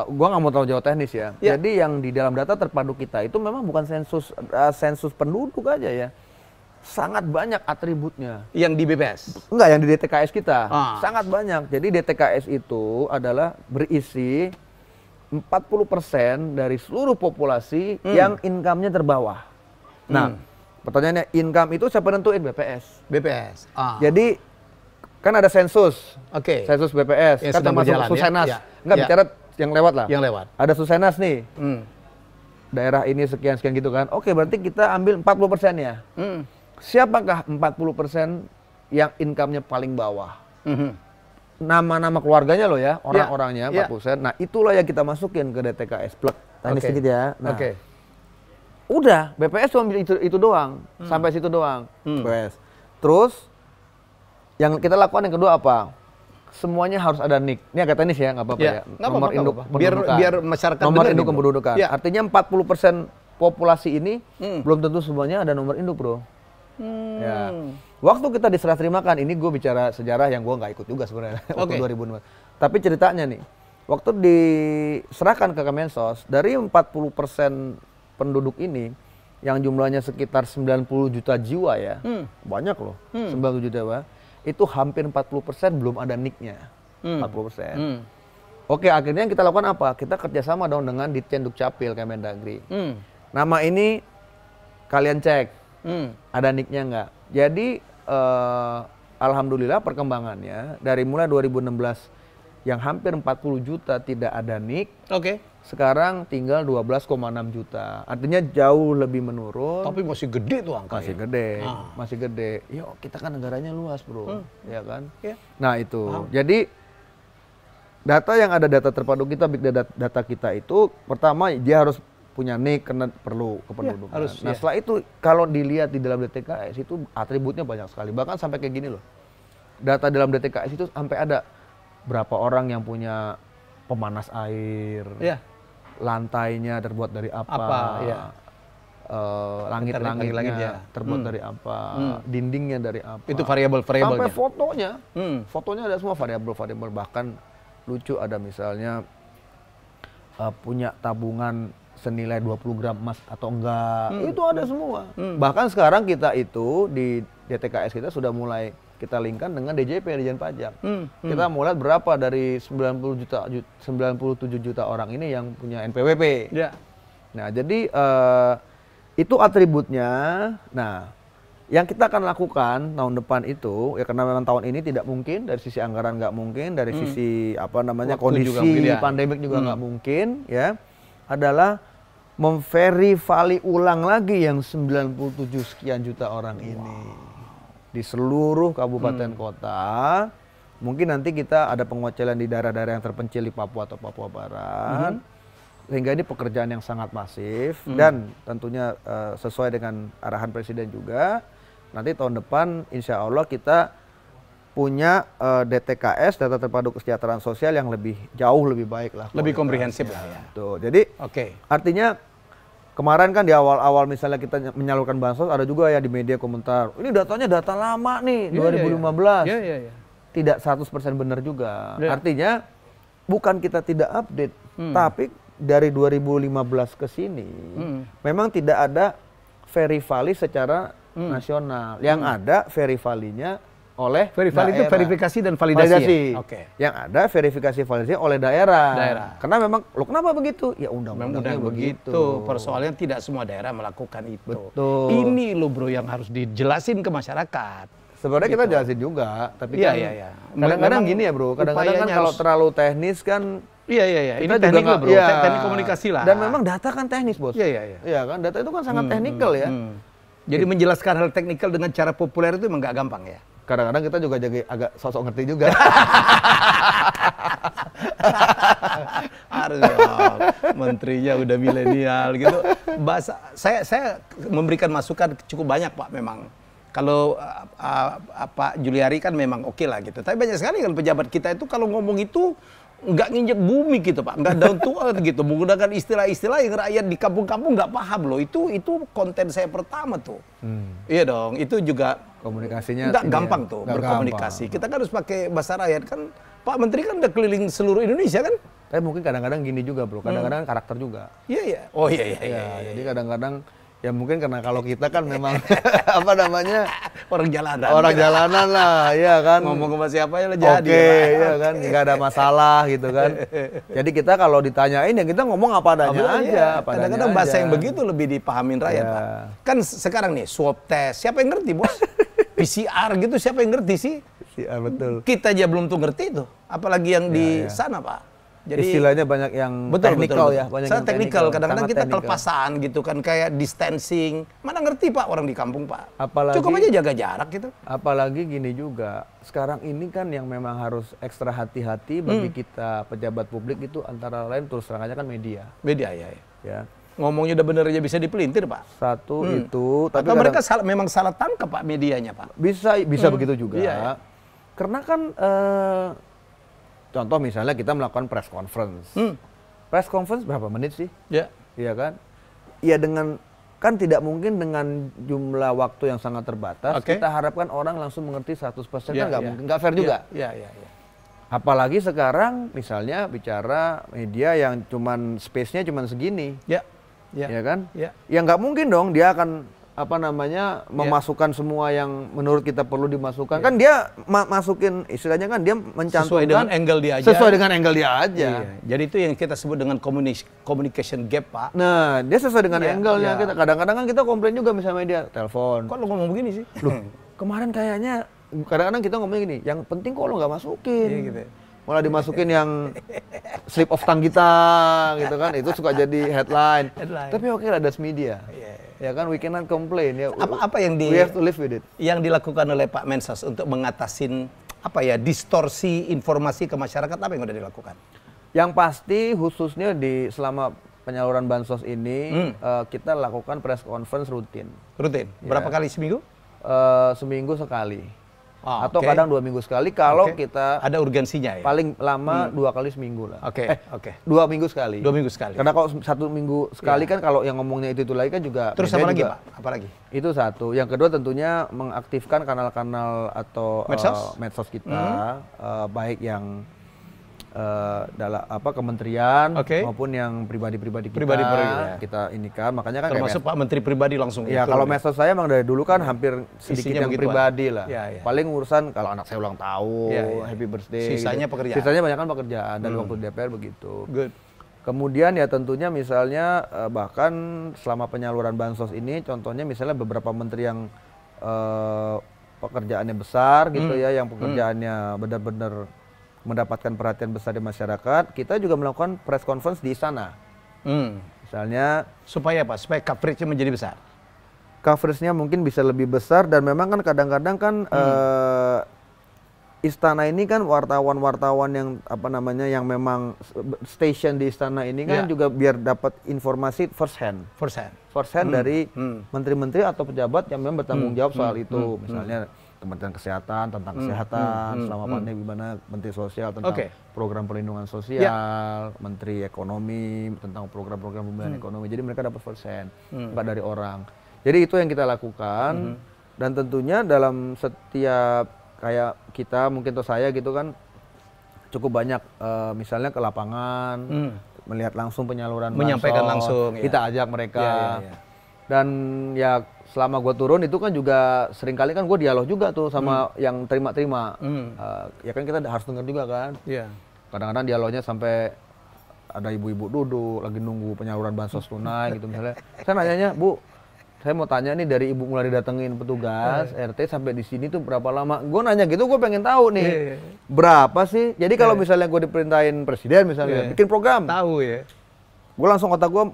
Gua nggak mau tahu jauh teknis ya. Jadi yang di dalam data terpadu kita itu memang bukan sensus penduduk aja ya. Sangat banyak atributnya. Yang di BPS? Enggak, yang di DTKS kita. Sangat banyak. Jadi DTKS itu adalah berisi 40% dari seluruh populasi yang income-nya terbawah. Nah, pertanyaannya, income itu siapa nentuin? BPS. Jadi kan ada sensus. Sensus BPS. Kan termasuk Susenas. Enggak bicara yang lewat lah. Ada Susenas nih. Daerah ini sekian-sekian gitu kan. Oke, berarti kita ambil 40% ya. Siapakah 40% yang income-nya paling bawah? Nama-nama keluarganya loh ya, orang-orangnya 40%. Nah, itulah yang kita masukin ke DTKS. Plek. Teknis sedikit ya. Nah, udah, BPS cuma ambil itu doang, sampai situ doang. BPS. Terus yang kita lakukan yang kedua apa? Semuanya harus ada NIK. Ini agak teknis ya, nggak apa-apa ya. Nomor induk kependudukan. Biar masyarakat nomor induk kependudukan. Artinya 40% populasi ini belum tentu semuanya ada nomor induk, bro. Ya. Waktu kita diserah terimakan, ini gue bicara sejarah yang gue nggak ikut juga sebenarnya waktu 2006. Tapi ceritanya nih, waktu diserahkan ke Kemensos, dari 40% penduduk ini, yang jumlahnya sekitar 90 juta jiwa ya, banyak loh, 90 juta jiwa, itu hampir 40% belum ada NIK-nya, 40%. Oke, akhirnya yang kita lakukan apa? Kita kerjasama dong dengan Ditjen Dukcapil Kemendagri. Nama ini kalian cek. Ada NIK-nya nggak? Jadi alhamdulillah perkembangannya dari mulai 2016 yang hampir 40 juta tidak ada NIK. Sekarang tinggal 12,6 juta. Artinya jauh lebih menurun. Tapi masih gede tuh angka. Masih gede. Yuk, kita kan negaranya luas, bro. Ya kan? Nah, itu. Jadi data yang ada data terpadu kita, big data kita itu pertama dia harus punya NIK karena perlu kependudukan. Nah, setelah itu kalau dilihat di dalam DTKS itu atributnya banyak sekali. Bahkan sampai kayak gini loh. Data dalam DTKS itu sampai ada berapa orang yang punya pemanas air. Lantainya terbuat dari apa? Langit-langitnya terbuat dari apa? Dindingnya dari apa? Itu variabel-variabelnya. Sampai fotonya. Fotonya ada semua variabel-variabel. Bahkan lucu ada misalnya punya tabungan senilai 20 gram emas atau enggak, itu ada semua. Bahkan sekarang kita itu di DTKS kita sudah mulai kita linkkan dengan DJP, Dirjen Pajak. Kita mau lihat berapa dari 97 juta orang ini yang punya NPWP. Ya. Nah, jadi itu atributnya. Nah, yang kita akan lakukan tahun depan itu, ya karena memang tahun ini tidak mungkin, dari sisi anggaran nggak mungkin, dari sisi kondisi pandemik juga nggak mungkin, ya, adalah memverify ulang lagi yang 97 sekian juta orang ini di seluruh kabupaten kota. Mungkin nanti kita ada pengocelan di daerah-daerah yang terpencil di Papua atau Papua Barat. Sehingga ini pekerjaan yang sangat masif dan tentunya sesuai dengan arahan Presiden juga. Nanti tahun depan insya Allah kita punya DTKS, data terpadu kesejahteraan sosial, yang jauh lebih baik lah. Lebih komprehensif lah ya. Tuh, jadi artinya kemarin kan di awal-awal misalnya kita menyalurkan bansos, ada juga ya di media komentar, ini datanya data lama nih, 2015. Tidak 100% benar juga. Artinya bukan kita tidak update, tapi dari 2015 ke sini memang tidak ada verifali secara nasional. Yang ada verifalinya oleh itu verifikasi dan validasi. Yang ada verifikasi validasi oleh daerah. Karena memang, kenapa begitu? Ya undang-undangnya begitu. Persoalannya tidak semua daerah melakukan itu. Betul. Ini loh bro yang harus dijelasin ke masyarakat. Sebenarnya kita jelasin juga, tapi kan kadang-kadang gini ya bro, kadang-kadang kan kalau terlalu teknis kan. Iya. Ini teknik lah bro, teknik komunikasi lah. Dan memang data kan teknis bos. Iya kan, data itu kan sangat teknikal ya. Jadi menjelaskan hal teknikal dengan cara populer itu emang nggak gampang ya. Kadang-kadang kita juga jadi agak sosok ngerti juga. Harus menterinya udah milenial gitu. Bahasa saya memberikan masukan cukup banyak Pak memang. Kalau Pak Juliari kan memang oke lah gitu. Tapi banyak sekali kan pejabat kita itu kalau ngomong itu nggak nginjek bumi gitu Pak, nggak down to earth gitu, menggunakan istilah-istilah yang rakyat di kampung-kampung nggak paham loh. Itu konten saya pertama tuh. Iya dong, itu juga komunikasinya nggak gampang tuh berkomunikasi. Kita kan harus pakai bahasa rakyat kan. Pak Menteri kan udah keliling seluruh Indonesia kan. Tapi mungkin kadang-kadang gini juga bro, kadang-kadang karakter juga. Iya. Oh iya. Jadi kadang-kadang ya mungkin karena kalau kita kan memang apa namanya orang jalanan lah, ya kan, ngomong sama siapa ya lah jadi. Ya kan, nggak ada masalah gitu kan. Jadi kita kalau ditanyain ya kita ngomong apa adanya aja. Kadang-kadang bahasa yang begitu lebih dipahamin rakyat Pak. Kan sekarang nih swab test, siapa yang ngerti bos? PCR gitu siapa yang ngerti sih? PCR betul. Kita aja belum tuh ngerti tuh, apalagi yang di sana Pak. Jadi istilahnya banyak yang teknikal ya, banyak yang teknikal. Kadang-kadang kita kelepasan gitu kan, kayak distancing. Mana ngerti Pak orang di kampung Pak. Apalagi, cukup aja jaga jarak gitu. Apalagi gini juga, sekarang ini kan yang memang harus ekstra hati-hati bagi kita pejabat publik itu antara lain terus terang aja kan media. Media ya. Ngomongnya udah bener aja bisa dipelintir Pak. Satu itu. Tapi mereka memang salah tangkap Pak medianya Pak. Bisa begitu juga. Iya. Karena kan contoh misalnya kita melakukan press conference. Press conference berapa menit sih? Iya kan? Iya kan tidak mungkin dengan jumlah waktu yang sangat terbatas. Kita harapkan orang langsung mengerti 100%, kan nggak mungkin, nggak fair juga. Apalagi sekarang misalnya bicara media yang space-nya cuman segini. Ya kan? Ya nggak mungkin dong dia akan memasukkan semua yang menurut kita perlu dimasukkan. Kan dia masukin, istilahnya kan dia mencantumkan sesuai dengan angle dia aja. Sesuai dengan angle dia aja. Jadi itu yang kita sebut dengan communication gap Pak. Nah, dia sesuai dengan angle-nya kita. Kadang-kadang kan kita komplain juga misalnya dia telepon. Kok lo ngomong begini sih? Loh, kemarin kayaknya kadang-kadang kita ngomong gini, yang penting kok lo nggak masukin. Gitu. Malah dimasukin yang slip of tongue kita gitu kan, itu suka jadi headline. Tapi oke lah, that's media. Ya kan, we cannot complain ya. Apa yang we have to live with it. Yang dilakukan oleh Pak Mensos untuk mengatasin distorsi informasi ke masyarakat, apa yang udah dilakukan? Yang pasti khususnya selama penyaluran bansos ini kita lakukan press conference rutin. Berapa kali seminggu? Seminggu sekali. Atau kadang 2 minggu sekali kalau kita ada urgensinya ya. Paling lama 2 kali seminggu lah. 2 minggu sekali. 2 minggu sekali. Karena kalau 1 minggu sekali kan kalau yang ngomongnya itu lagi kan juga. Terus apa lagi Pak? Apa lagi? Itu satu. Yang kedua tentunya mengaktifkan kanal-kanal atau medsos kita, baik yang dalam kementerian maupun yang pribadi-pribadi kita ini kan, makanya kan termasuk Pak Menteri pribadi langsung. Ya kalau medsos saya emang dari dulu kan hampir sedikit yang pribadi lah. Paling urusan kalau anak saya ulang tahun, happy birthday. Sisanya pekerjaan. Sisanya banyak kan pekerjaan dari waktu DPR begitu. Good. Kemudian ya tentunya misalnya bahkan selama penyaluran bansos ini, contohnya misalnya beberapa menteri yang pekerjaannya besar gitu ya, yang pekerjaannya benar-benar mendapatkan perhatian besar di masyarakat, kita juga melakukan press conference di istana. Misalnya supaya apa? Supaya coverage-nya menjadi besar. Coverage-nya mungkin bisa lebih besar, dan memang kan kadang-kadang kan istana ini kan wartawan-wartawan yang yang memang station di istana ini kan juga biar dapat informasi first hand dari menteri-menteri atau pejabat yang memang bertanggung jawab soal itu. Misalnya Kementerian Kesehatan tentang kesehatan selama pandemi, gimana Menteri Sosial tentang program perlindungan sosial, Menteri Ekonomi tentang program-program pemulihan ekonomi. Jadi mereka dapat first hand, nggak dari orang. Jadi itu yang kita lakukan, dan tentunya dalam setiap kayak kita mungkin atau saya gitu kan cukup banyak misalnya ke lapangan, melihat langsung penyaluran menyampaikan bansos, langsung kita ajak mereka. Dan ya selama gue turun itu kan juga seringkali kan gue dialog juga tuh sama yang terima-terima. Ya kan kita harus dengar juga kan. Kadang-kadang dialognya sampai ada ibu-ibu duduk lagi nunggu penyaluran bansos tunai gitu misalnya. Saya nanyanya, Bu, saya mau tanya nih, dari ibu mulai didatengin petugas RT sampai di sini tuh berapa lama? Gue nanya gitu, gue pengen tahu nih berapa sih. Jadi kalau misalnya gue diperintahin presiden misalnya bikin program, tahu ya. Gue langsung otak gue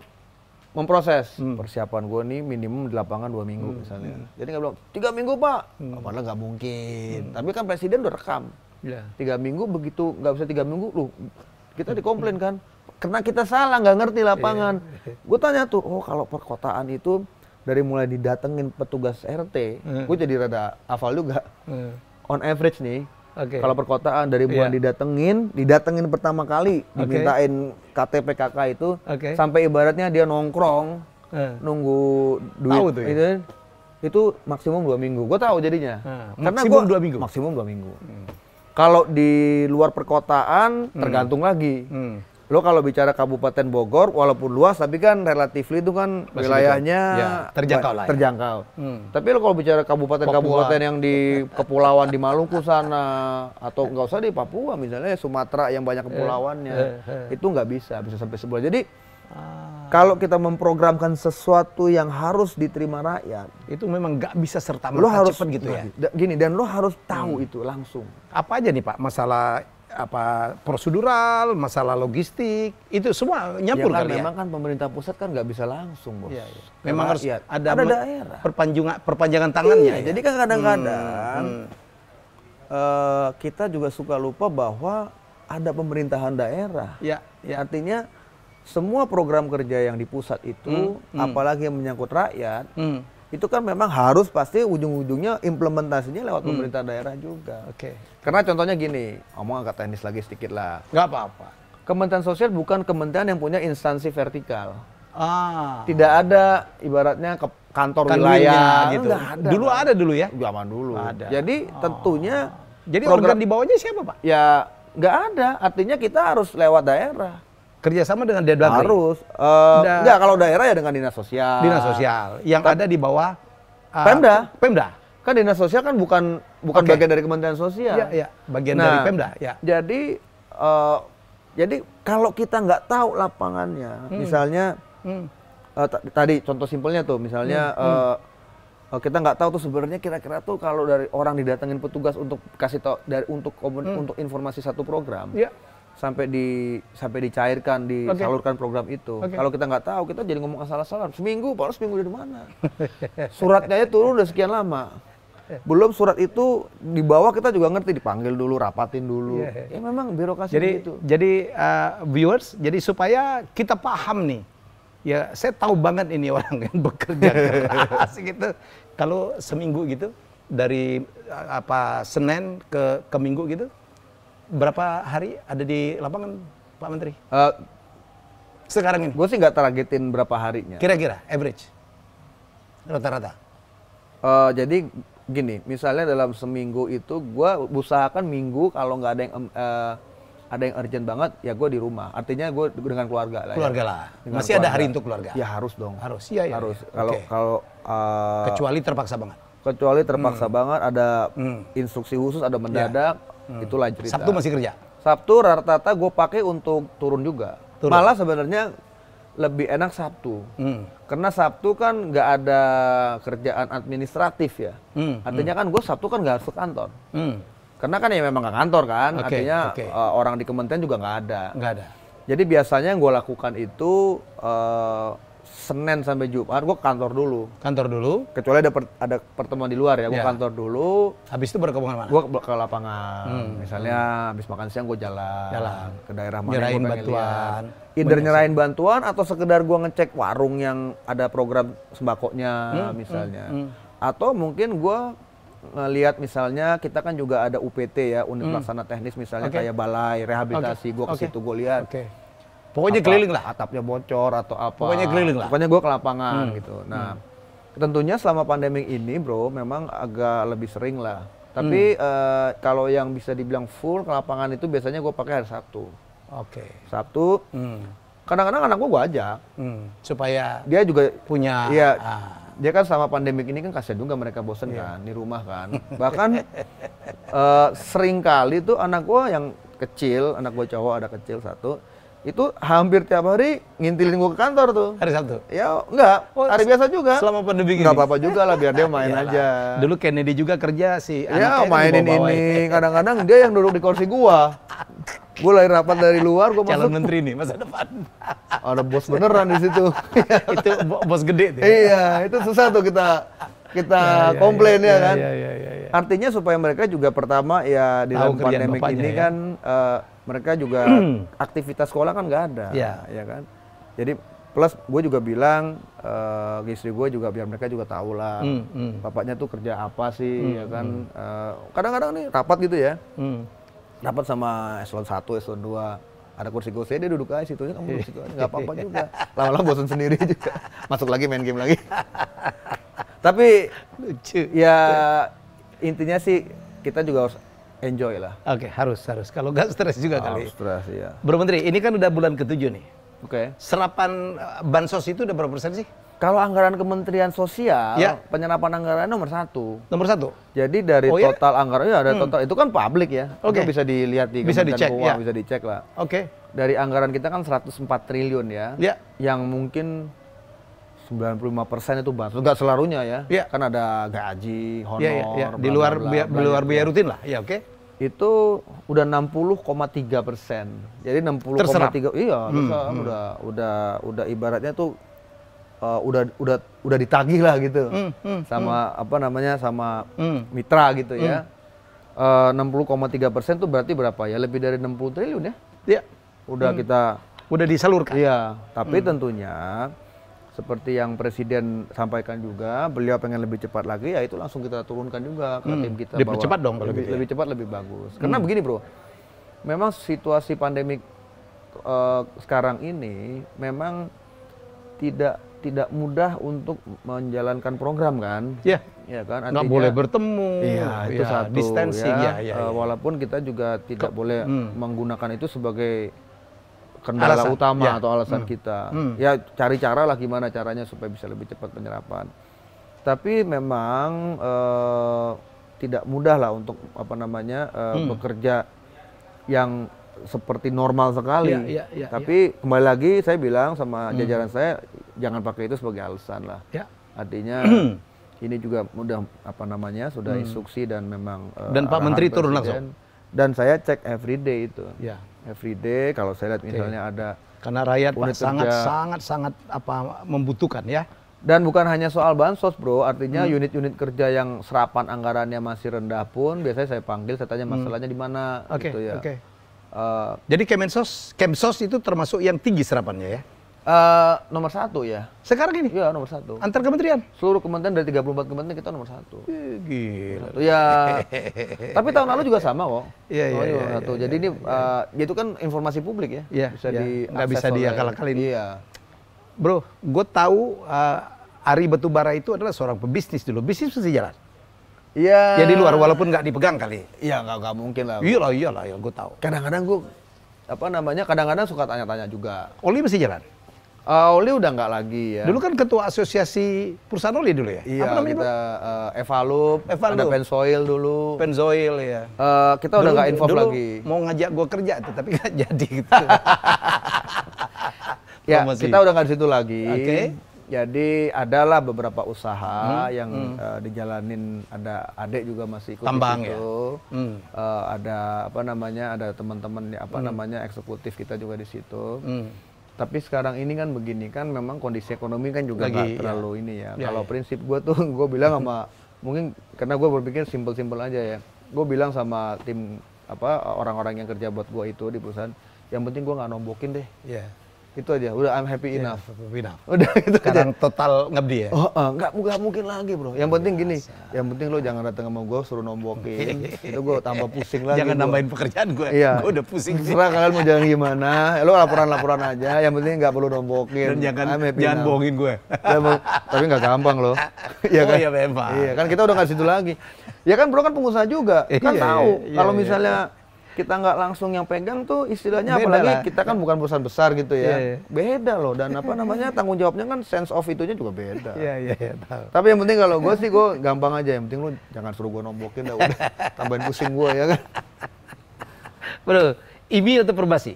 memproses persiapan gue nih minimum di lapangan 2 minggu misalnya. Jadi nggak bilang 3 minggu Pak, padahal nggak mungkin. Tapi kan presiden udah rekam 3 minggu, begitu nggak bisa 3 minggu, loh kita dikomplain kan, karena kita salah nggak ngerti lapangan. Gue tanya tuh, oh kalau perkotaan itu dari mulai didatengin petugas RT, gue jadi rada hafal juga. On average nih, kalau perkotaan dari mulai didatengin pertama kali, dimintain KTP KK itu, sampai ibaratnya dia nongkrong, nunggu duit. Tahu tuh ya? Itu maksimum 2 minggu. Gue tahu jadinya. Karena maksimum 2 minggu? Maksimum 2 minggu. Kalau di luar perkotaan, tergantung lagi. Lo kalau bicara Kabupaten Bogor, walaupun luas, tapi kan relatif itu kan masih wilayahnya terjangkau. Tapi lo kalau bicara kabupaten-kabupaten yang di kepulauan di Maluku sana, atau nggak usah di Papua misalnya, Sumatera yang banyak kepulauannya, itu nggak bisa sampai sebulan. Jadi kalau kita memprogramkan sesuatu yang harus diterima rakyat, itu memang nggak bisa serta-merta cepat gitu ya. Gini, dan lo harus tahu itu langsung. Apa aja nih Pak masalah prosedural, masalah logistik, itu semua nyampur kan, kali ya? Memang kan pemerintah pusat kan nggak bisa langsung, Bos. Memang harus ada daerah. Perpanjangan tangannya. Jadi kan kadang-kadang kita juga suka lupa bahwa ada pemerintahan daerah. Artinya semua program kerja yang di pusat itu, apalagi yang menyangkut rakyat, itu kan memang harus pasti ujung-ujungnya implementasinya lewat pemerintah daerah juga. Karena contohnya gini, ngomong agak teknis lagi sedikit lah. Nggak apa-apa. Kementerian Sosial bukan kementerian yang punya instansi vertikal. Tidak ada ibaratnya ke kantor wilayah gitu. Ada, dulu ada ya? Zaman dulu. Ada. Jadi tentunya. Jadi organ di bawahnya siapa Pak? Ya nggak ada. Artinya kita harus lewat daerah. Kerjasama dengan Depdagri? Harus. Enggak, kalau daerah ya dengan Dinas Sosial. Dinas Sosial. Yang ada di bawah Pemda. Kan Dinas Sosial kan bukan bagian dari Kementerian Sosial. Iya, bagian dari Pemda. Jadi kalau kita nggak tahu lapangannya, misalnya tadi contoh simpelnya tuh, misalnya kita nggak tahu tuh sebenarnya kira-kira tuh kalau dari orang didatengin petugas untuk kasih tahu untuk informasi satu program. Sampai dicairkan, disalurkan program itu. Kalau kita nggak tahu, kita jadi ngomong asal-asalan. Seminggu dari mana? Suratnya aja turun udah sekian lama. Belum surat itu dibawa, kita juga ngerti, dipanggil dulu, rapatin dulu. Ya memang birokrasi gitu. Jadi viewers, jadi supaya kita paham nih. Ya saya tahu banget ini orang yang bekerja keras gitu. Kalau seminggu gitu, dari Senin ke Minggu gitu, berapa hari ada di lapangan, Pak Menteri? Sekarang ini? Gue sih nggak targetin berapa harinya. Kira-kira, average? Rata-rata? Jadi gini, misalnya dalam seminggu itu gue usahakan minggu kalau nggak ada yang ada yang urgent banget, ya gue di rumah. Artinya gue dengan keluarga lah. Keluarga lah. Masih keluarga. ada hari untuk keluarga? Ya harus dong. Harus, iya. Harus. Okay. Kalau kecuali terpaksa banget. Kecuali terpaksa banget, ada instruksi khusus, ada mendadak, itulah cerita. Sabtu masih kerja? Sabtu rata-rata gue pakai untuk turun juga. Malah sebenarnya lebih enak Sabtu. Karena Sabtu kan nggak ada kerjaan administratif ya. Artinya kan gue Sabtu kan nggak harus ke kantor. Karena kan ya memang nggak kantor kan. Artinya orang di kementerian juga nggak ada. Nggak ada. Jadi biasanya yang gue lakukan itu Senin sampai Jumat gue kantor dulu. Kantor dulu? Kecuali ada pertemuan di luar ya, gue kantor dulu. Habis itu baru ke mana? Gue ke lapangan. Misalnya habis makan siang gue jalan ke daerah mana nyerahin gue bantuan. Either nyerahin bantuan atau sekedar gue ngecek warung yang ada program sembakonya misalnya. Atau mungkin gue ngelihat misalnya kita kan juga ada UPT ya, unit pelaksana teknis misalnya kayak balai rehabilitasi, gue ke situ gue lihat. Pokoknya keliling lah. Atapnya bocor atau apa. Pokoknya keliling lah. Pokoknya gue ke lapangan gitu. Nah, tentunya selama pandemi ini bro, memang agak lebih sering lah. Tapi kalau yang bisa dibilang full ke lapangan itu biasanya gue pakai hari Sabtu. Sabtu. Kadang-kadang anak gue ajak. Supaya dia juga punya. Iya. Dia kan selama pandemik ini kan kasihan juga mereka bosen kan di rumah kan. Bahkan sering kali tuh anak gue yang kecil, anak gue cowok ada kecil satu. Itu hampir tiap hari ngintilin gue ke kantor tuh. Hari Sabtu? Ya enggak, hari biasa juga. Selama pandemi ini? Enggak apa-apa juga lah, biar dia main aja. Dulu Kennedy juga kerja sih. Ya mainin ini, kadang-kadang dia yang duduk di kursi gua. Gue lagi rapat dari luar, gue masuk. Calon menteri nih masa depan. Ada bos beneran di situ. Itu bos gede tuh. Iya, itu susah tuh kita komplain ya kan. Iya. Artinya supaya mereka juga pertama ya di dalam pandemik ini kan mereka juga aktivitas sekolah kan nggak ada, ya kan. Jadi plus gue juga bilang ke istri gue juga biar mereka juga tahu lah, bapaknya tuh kerja apa sih, ya kan. Kadang-kadang nih rapat gitu ya, rapat sama eselon 1, eselon 2, ada kursi-kursi dia duduk aja situ, kamu duduk situ aja, nggak apa-apa juga. Lama-lama bosan sendiri juga, masuk lagi main game lagi. Tapi lucu. Ya intinya sih kita juga harus enjoy lah. Harus. Kalau nggak stres juga kali. Stres, ya. Bro Menteri, ini kan udah bulan ke-7 nih. Serapan bansos itu udah berapa persen sih? Kalau anggaran Kementerian Sosial, penyerapan anggaran nomor 1. Nomor 1? Jadi dari total anggaran, ada total, itu kan publik ya. Itu bisa dilihat di Kementerian Keuangan, bisa dicek lah. Dari anggaran kita kan 104 triliun ya. Yang mungkin 95% itu bansos, nggak selalunya ya. Kan ada gaji, honor, di luar biaya rutin lah. Itu udah 60,3%. Jadi 60,3. Iya, udah ibaratnya tuh udah ditagih lah gitu. Sama sama mitra gitu ya. 60,3% tuh berarti berapa ya? Lebih dari 60 triliun ya? Iya. Udah disalurkan. Iya, tapi tentunya seperti yang Presiden sampaikan juga, beliau pengen lebih cepat lagi, ya itu langsung kita turunkan juga ke tim kita. Dipercepat dong kalau lebih cepat lebih bagus. Karena begini bro, memang situasi pandemik sekarang ini memang tidak mudah untuk menjalankan program kan. Iya. Ya kan. Nggak boleh bertemu. Iya, itu satu. Distancing. Walaupun kita juga tidak boleh menggunakan itu sebagai kendala utama atau alasan kita. Ya cari cara lah gimana caranya supaya bisa lebih cepat penyerapan. Tapi memang tidak mudah lah untuk bekerja yang seperti normal sekali. Tapi kembali lagi saya bilang sama jajaran saya, jangan pakai itu sebagai alasan lah. Artinya ini juga mudah sudah instruksi dan memang dan Pak Menteri turun langsung. Dan saya cek everyday itu. Everyday kalau saya lihat misalnya ada, karena rakyat sangat membutuhkan ya. Dan bukan hanya soal bansos bro, artinya unit-unit kerja yang serapan anggarannya masih rendah pun biasanya saya panggil, saya tanya masalahnya di mana gitu ya. Jadi Kemsos itu termasuk yang tinggi serapannya ya? Nomor 1 ya. Sekarang ini? Iya, nomor 1. Antar kementerian? Seluruh kementerian dari 34 kementerian kita nomor 1. Gila. Ya. Tapi tahun lalu juga sama kok. Iya. Jadi ini itu kan informasi publik ya. Nggak bisa diakal-akalin. Iya. Bro, gue tahu Ari Batubara itu adalah seorang pebisnis dulu. Bisnis mesti jalan. Iya. Ya di luar walaupun nggak dipegang kali. Iya, nggak mungkin lah. Iyalah, gue tahu. Kadang-kadang gue apa namanya, kadang-kadang suka tanya-tanya juga. Oli masih jalan? Oli udah nggak lagi ya. Dulu kan ketua asosiasi perusahaan oli dulu ya? Iya, apa namanya, kita Evalup, ada Pensoil dulu. Pensoil ya. Kita udah nggak involve lagi. Mau ngajak gua kerja tuh, tapi nggak jadi gitu. Ya, kita udah nggak di situ lagi. Oke. Jadi adalah beberapa usaha yang dijalanin, ada adik juga masih ikut tambang di situ. Ya? Ada apa namanya, ada teman-teman apa namanya eksekutif kita juga di situ. Tapi sekarang ini kan begini kan, memang kondisi ekonomi kan juga nggak terlalu ini ya. Kalau prinsip gue tuh, gue bilang sama, mungkin karena gue berpikir simpel-simpel aja ya. Gue bilang sama tim apa orang-orang yang kerja buat gue itu di perusahaan, yang penting gue nggak nombokin deh. Itu aja, udah I'm happy enough. Udah gitu. Sekarang total ngabdi ya? Nggak mungkin lagi bro. Yang penting gini, yang penting lo jangan datang sama gue suruh nombokin. Itu gue tambah pusing lagi. Jangan nambahin pekerjaan gue. Gue udah pusing. Serah kalian mau jalan gimana, lo laporan-laporan aja. Yang penting nggak perlu nombokin. Dan jangan bohongin gue. Tapi nggak gampang loh. Iya kan? Iya memang. Iya kan, kita udah nggak situ lagi. Ya kan bro, kan pengusaha juga. Kan tahu kalau misalnya kita nggak langsung yang pegang tuh istilahnya, beda apalagi lah. Kita kan bukan perusahaan besar gitu ya. Beda loh, dan apa namanya, tanggung jawabnya kan sense of itunya juga beda. Tapi yang penting kalau gue sih, gue gampang aja, yang penting lu jangan suruh gue nombokin dah, udah tambahin pusing gue ya kan. Bro, IMI atau Perbasi?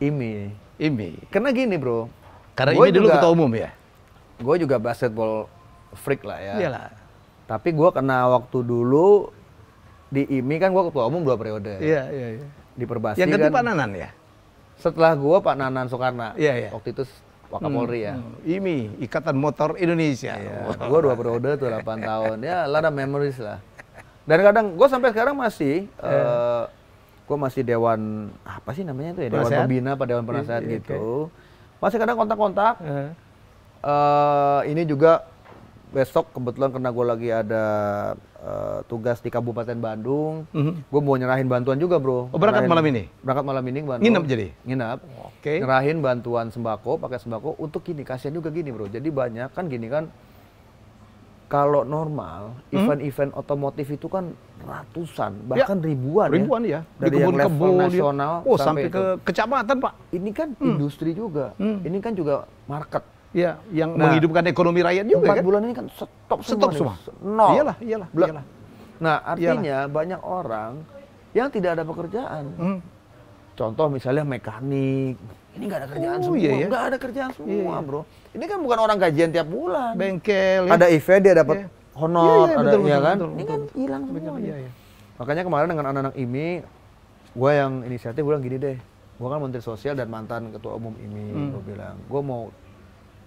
IMI. Karena gini bro, karena IMI dulu ketua umum ya? Gue juga basketball freak lah ya. Iyalah. Tapi gue kena waktu dulu di IMI kan, gue ketua umum 2 periode. Iya. Di Perbasi yang kedua kan, Pak Nanan ya? Setelah gue Pak Nanan Soekarno. Iya. Waktu itu Wakapolri ya. IMI, Ikatan Motor Indonesia. Gue 2 periode tuh 8 tahun. Ya, lot of memories lah. Dan kadang gue sampai sekarang masih, gue masih dewan, apa sih namanya itu ya? Dewan Pembina, Pak Dewan Penasehat gitu. Masih kadang kontak-kontak. Ini juga besok kebetulan karena gue lagi ada tugas di Kabupaten Bandung, gue mau nyerahin bantuan juga bro. Berangkat malam ini? Berangkat malam ini ke Bandung. Nginep jadi? Nginep. Nyerahin bantuan sembako, pakai sembako untuk gini, kasihan juga gini bro. Jadi banyak kan gini kan, kalau normal event-event otomotif itu kan ratusan, bahkan ribuan ya. Dari yang level nasional sampai ke kecamatan Pak. Ini kan industri juga, ini kan juga market. Ya, yang menghidupkan ekonomi rakyat juga 4 bulan ini kan stop semua. Nol. Iyalah. Nah, artinya banyak orang yang tidak ada pekerjaan. Contoh misalnya mekanik, ini nggak ada kerjaan semua. Nggak ada kerjaan semua, bro. Ini kan bukan orang gajian tiap bulan. Bengkel. Ada event dia dapat honor, ada kan? Betul, ini kan hilang semua. Makanya kemarin dengan anak-anak IMI, gue yang inisiatif, gue bilang gini deh, gue kan Menteri Sosial dan mantan Ketua Umum IMI, gue bilang, gue mau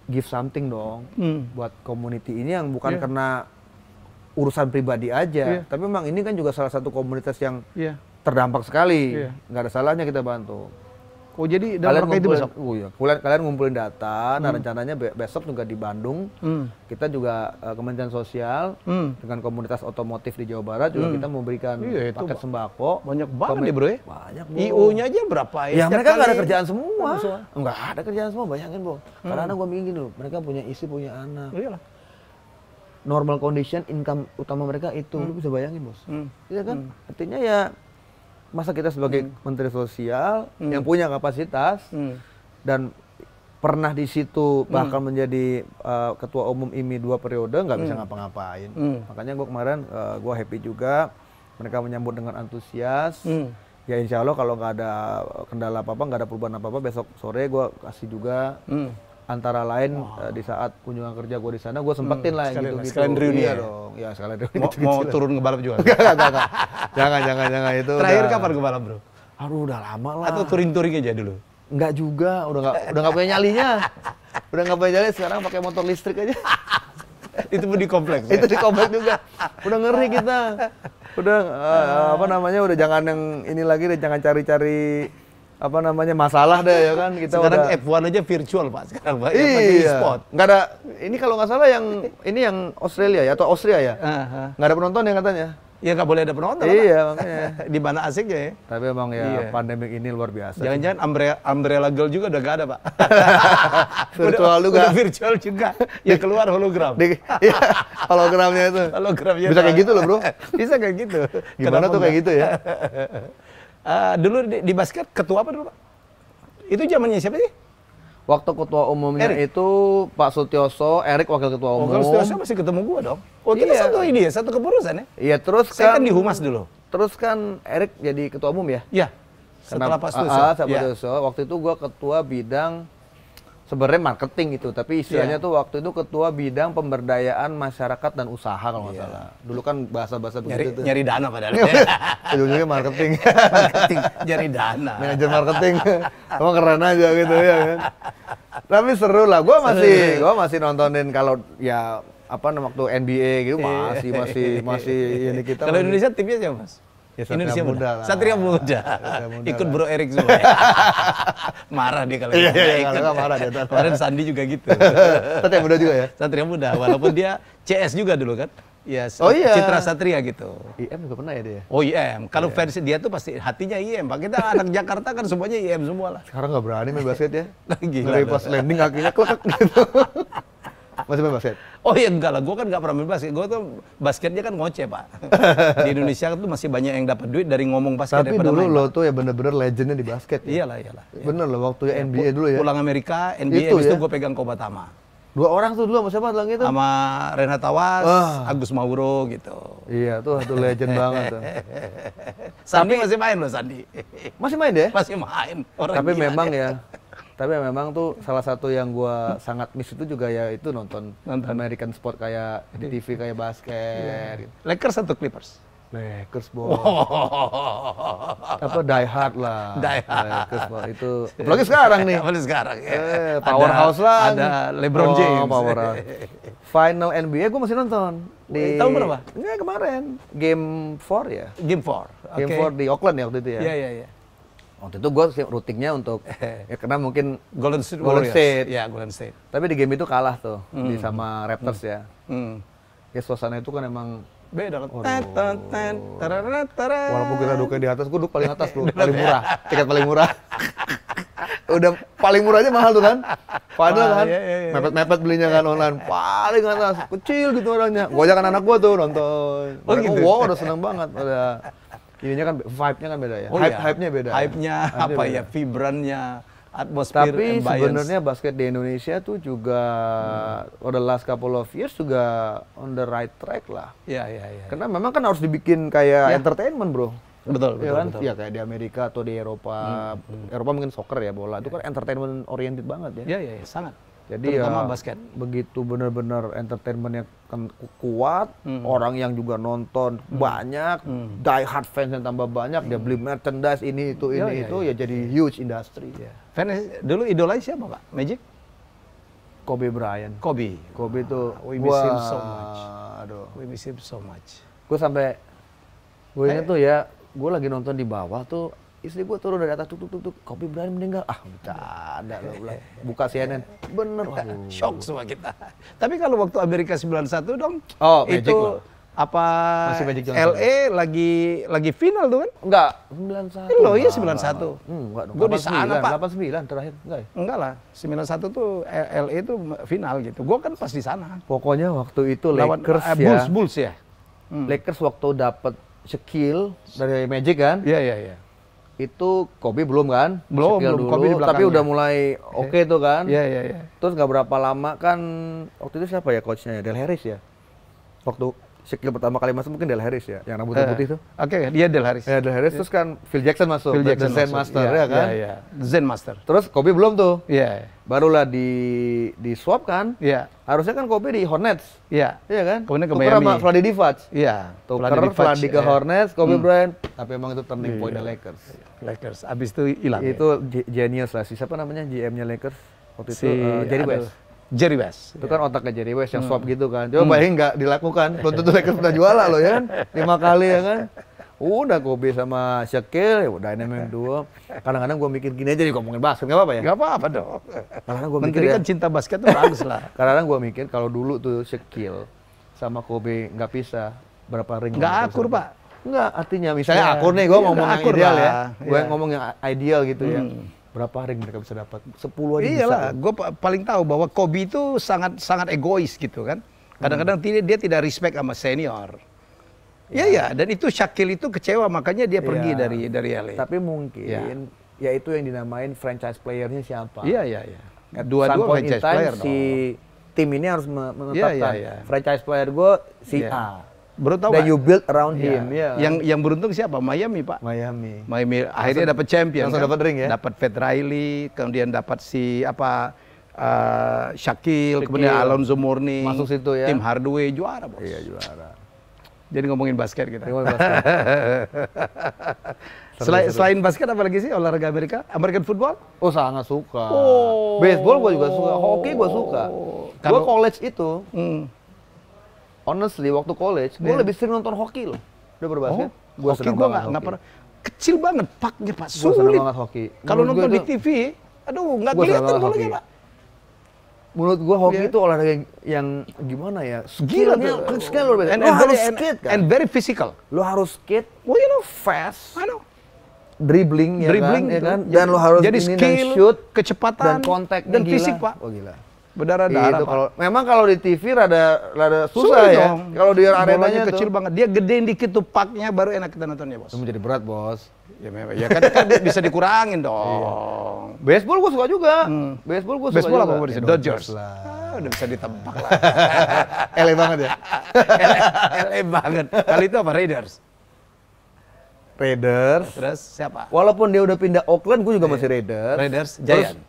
give something dong buat community ini yang bukan karena urusan pribadi aja, tapi memang ini kan juga salah satu komunitas yang terdampak sekali, nggak ada salahnya kita bantu. Oh jadi dalam rangka itu besok? Kalian ngumpulin data, nah rencananya besok juga di Bandung, kita juga Kementerian Sosial dengan komunitas otomotif di Jawa Barat juga kita memberikan paket sembako. Banyak banget nih bro ya? Banyak bro. IO-nya aja berapa ya? Ya mereka nggak ada kerjaan semua. Nggak ada kerjaan semua, bayangin bro. Karena gue mikir dulu, mereka punya istri, punya anak. Iyalah. Normal condition, income utama mereka itu, lu bisa bayangin bos. Iya kan? Artinya ya, masa kita sebagai Menteri Sosial yang punya kapasitas dan pernah di situ bahkan menjadi Ketua Umum IMI 2 periode nggak bisa ngapa-ngapain. Makanya gue kemarin gue happy juga, mereka menyambut dengan antusias. Ya insya Allah kalau nggak ada kendala apa-apa, nggak ada perubahan apa-apa, besok sore gue kasih juga. Antara lain di saat kunjungan kerja gue di sana, gue sempetin lah yang gitu-gitu. Sekalian reuni ya? Dong. Ya sekalian reuni. Mau turun ngebalap juga? Enggak. Jangan itu. Terakhir kapan ngebalap bro? Aduh udah lama lah. Atau touring aja dulu? Enggak juga, udah nggak punya nyalinya. Udah nggak punya nyali, sekarang pakai motor listrik aja. Itu pun di kompleks? Itu di kompleks juga. Udah ngeri kita. Udah apa namanya, udah jangan yang ini lagi deh, jangan cari-cari apa namanya masalah deh ya kan, kita sekarang udah F1 aja virtual Pak sekarang Pak. Iya. Nggak ada, ini kalau nggak salah yang ini yang Australia ya atau Austria ya, nggak ada penonton ya katanya. Ya nggak boleh ada penonton. Iya makanya. Di mana asiknya ya. Tapi emang ya pandemik ini luar biasa. Jangan-jangan Umbrella Girl juga udah nggak ada Pak. Virtual juga. Udah virtual juga. Ya keluar hologram. Iya, hologramnya itu. Hologramnya. Bisa kayak gitu loh bro. Bisa kayak gitu. Gimana tuh kayak gitu ya? Dulu di basket ketua apa dulu, Pak? Itu zamannya siapa sih? Waktu ketua umumnya itu Pak Sutioso, Erik wakil ketua umum. Kalau Sutioso masih ketemu gua dong. Oh, kita satu ini ya, satu kepengurusan ya? Iya, terus saya kan di Humas dulu. Terus kan Erik jadi ketua umum ya? Iya. Setelah Pak Sutioso. Waktu itu gua ketua bidang sebenarnya marketing gitu, tapi istilahnya tuh waktu itu ketua bidang pemberdayaan masyarakat dan usaha kalau nggak salah. Dulu kan bahasa-bahasa begitu tuh. Nyari dana padahal. Ujungnya marketing. Marketing, nyari dana. Manajer marketing. Emang keren aja gitu ya kan. Tapi seru lah. Gua masih nontonin kalau ya apa namanya waktu NBA gitu masih ini kita. Kalau Indonesia timnya siapa, Mas? Ya, Indonesia Muda lah. Satria Muda. Ikut Bro Erik semua. Marah dia kalau nggak marah dia. Kemarin Sandi juga gitu. Satria Muda juga ya? Satria Muda, walaupun dia CS juga dulu kan. Ya, Citra Satria gitu. IM juga pernah ya dia? Oh IM, kalau fans dia tuh pasti hatinya IM. Pak, kita anak Jakarta kan semuanya IM semua lah. Sekarang nggak berani main basket ya? Gila. Dari pas landing kakinya klek gitu. Masih main basket? Oh iya enggak lah, gue kan nggak pernah main basket. Gue tuh basketnya kan ngoceh, Pak. Di Indonesia tuh masih banyak yang dapat duit dari ngomong basket. Tapi dulu lo tuh ya bener-bener legendnya di basket ya? Iyalah. Bener loh, waktu NBA dulu ya? Pulang Amerika, NBA, habis itu gue pegang Kobatama. 2 orang tuh dulu sama siapa lagi itu? Sama Renat Tawas, Agus Mauro gitu. Iya tuh legend banget tuh. Sandi masih main loh, Sandi. Masih main deh? Masih main. Tapi memang ya, tapi memang tuh salah satu yang gua sangat miss itu juga ya itu nonton American sport kayak di TV kayak basket. Gitu. Lakers atau Clippers? Lakers bos. Apa Die Hard lah. Die Hard. Lakers bos itu. Apalagi sekarang nih. Apalagi sekarang ya. Powerhouse lah. Ada LeBron James. Powerhouse. Final NBA gue masih nonton. Tahun berapa? Enggak kemarin. Game 4 ya. Game 4. Game 4 di Oakland ya waktu itu ya. Iya. Waktu itu gue rutinnya untuk ya karena mungkin Golden State. Ya, Golden State. Tapi di game itu kalah tuh di sama Raptors ya. Ya suasana itu kan emang beda kan. Walaupun kita duduknya di atas, gue duduk paling atas bro, paling murah, tiket paling murah. Udah paling murah aja mahal tuh kan. Padahal kan, mepet-mepet belinya kan online, paling atas, kecil gitu orangnya. Gue ajak anak gue tuh nonton. Gitu? Wow, udah seneng banget. Udah, ininya kan, vibe-nya kan beda ya. Hype-nya beda. Hype-nya apa ya, vibrannya. Atmosfer tapi sebenarnya basket di Indonesia tuh juga over the last couple of years juga on the right track lah. Iya. Karena memang kan harus dibikin kayak entertainment bro. Betul. Ya kayak di Amerika atau di Eropa. Eropa mungkin soccer ya bola. Itu kan entertainment oriented banget ya. Iya, sangat. Jadi terutama ya basket. Begitu benar-benar entertainmentnya kan kuat, orang yang juga nonton banyak, die hard fans yang tambah banyak, dia beli merchandise ini itu ya jadi huge industry. Fans dulu idolanya siapa Pak? Magic? Kobe Bryant. Kobe itu we miss him so much. Aduh. We miss him so much. Gue ingat tuh ya, gue lagi nonton di bawah tuh, istri gue turun dari atas tuk, Kobe Bryant meninggal. Bercanda loh, buka CNN. Bener, waduh. Shock semua kita. Tapi kalau waktu Amerika 91 dong, Magic itu loh. Apa LA lagi final tuh kan? Enggak, 91. Loh, iya 91. Enggak dong. Gue di sana, Pak. 89 terakhir, enggak ya? Enggak lah, 91 tuh LA itu final gitu. Gue kan pas di sana. Pokoknya waktu itu Lakers Bulls ya. Lakers waktu dapat Shaquille dari Magic kan? Iya. Itu Kobe belum kan? Belum. Kobe tapi udah mulai oke tuh kan? Iya. Terus nggak berapa lama kan, waktu itu siapa ya coachnya? Del Harris ya? Waktu Shaquille pertama kali masuk mungkin Del Harris ya, yang rambutnya putih tuh. Oke, dia Del Harris. Ya Del Harris, terus kan Phil Jackson masuk, The Zen Master ya kan? Iya. Zen Master. Terus Kobe belum tuh. Iya. Barulah di swap kan? Iya. Harusnya kan Kobe di Hornets. Iya. Iya kan? Kemudian ke Miami. Sama Vlade Divac. Iya. Tuker Vlade ke Hornets, Kobe Bryant. Tapi emang itu turning point Lakers. Abis itu hilang. Itu genius lah. Siapa namanya GM-nya Lakers? Waktu itu Jerry West. Itu kan otaknya Jerry West yang swap gitu kan. Coba bayangin nggak dilakukan. Belum tentu Lakers pernah juara loh ya kan. 5 kali ya kan. Udah Kobe sama Shaquille, ya udah dynamic duo. Kadang-kadang gue mikir gini aja nih ngomongin basket, nggak apa-apa ya? Nggak apa-apa dong. Kadang-kadang gue mikir kan cinta basket tuh bagus lah. Kadang-kadang gue mikir kalau dulu tuh Shaquille sama Kobe nggak pisah, berapa ring? Nggak akur Pak. Nggak, artinya misalnya akur nih, gue ngomong yang ideal ya. Gue ngomong yang ideal gitu ya. Berapa ring mereka bisa dapat? 10 aja bisa. Iyalah, gue paling tahu bahwa Kobe itu sangat egois gitu kan. Kadang-kadang dia tidak respect sama senior. Iya, dan itu Shaquille itu kecewa, makanya dia pergi dari LA. Tapi mungkin ya itu yang dinamain franchise player-nya siapa. Iya. Dua-dua franchise player si tim ini harus menetapkan franchise player gue si A. Baru tahu. Dan you build around him. Yang beruntung siapa? Miami, Pak. Miami akhirnya dapat champion. Langsung dapat ring ya. Dapat Fat Riley, kemudian dapat si Shaquille, kemudian Alonzo Mourning. Masuk situ ya. Tim Hardaway juara, Bos. Iya, juara. Jadi ngomongin basket kita. Ngomongin basket. Selain basket apa lagi sih olahraga Amerika? American football? Oh, sangat suka. Baseball gue juga suka. Hoki gue suka. Gue college itu, honestly waktu college, gue lebih sering nonton hoki loh. Udah berbasket. Gue hoki gue nggak pernah. Kecil banget paknya, Pak. Gue seneng banget hoki. Kalau nonton di TV, aduh nggak kelihatan bolanya, Pak. Menurut gua hoki itu olahraga yang gimana ya? Skillnya luar biasa. Lo harus skate kan? And very physical. Lo harus skate, fast. I know. Dribbling ya kan? Dan lo harus jadi skill, shoot, kecepatan, dan kontak dan fisik, Pak. Oh gila. Berdarah-darah, Pak. Memang kalau di TV rada susah ya. Kalau di arenanya kecil banget. Dia gedein dikit tuh paknya, baru enak kita nontonnya, Bos. Itu menjadi berat, Bos. Ya memang. Ya kan bisa dikurangin dong. Baseball gua suka juga. Baseball gua suka Baseball juga. Apa bisa? Dodgers lah. Udah bisa ditebak lah. LA banget ya. LA banget. Kali itu apa? Raiders. Terus siapa? Walaupun dia udah pindah Oakland, gua juga masih Raiders. Raiders, Giants.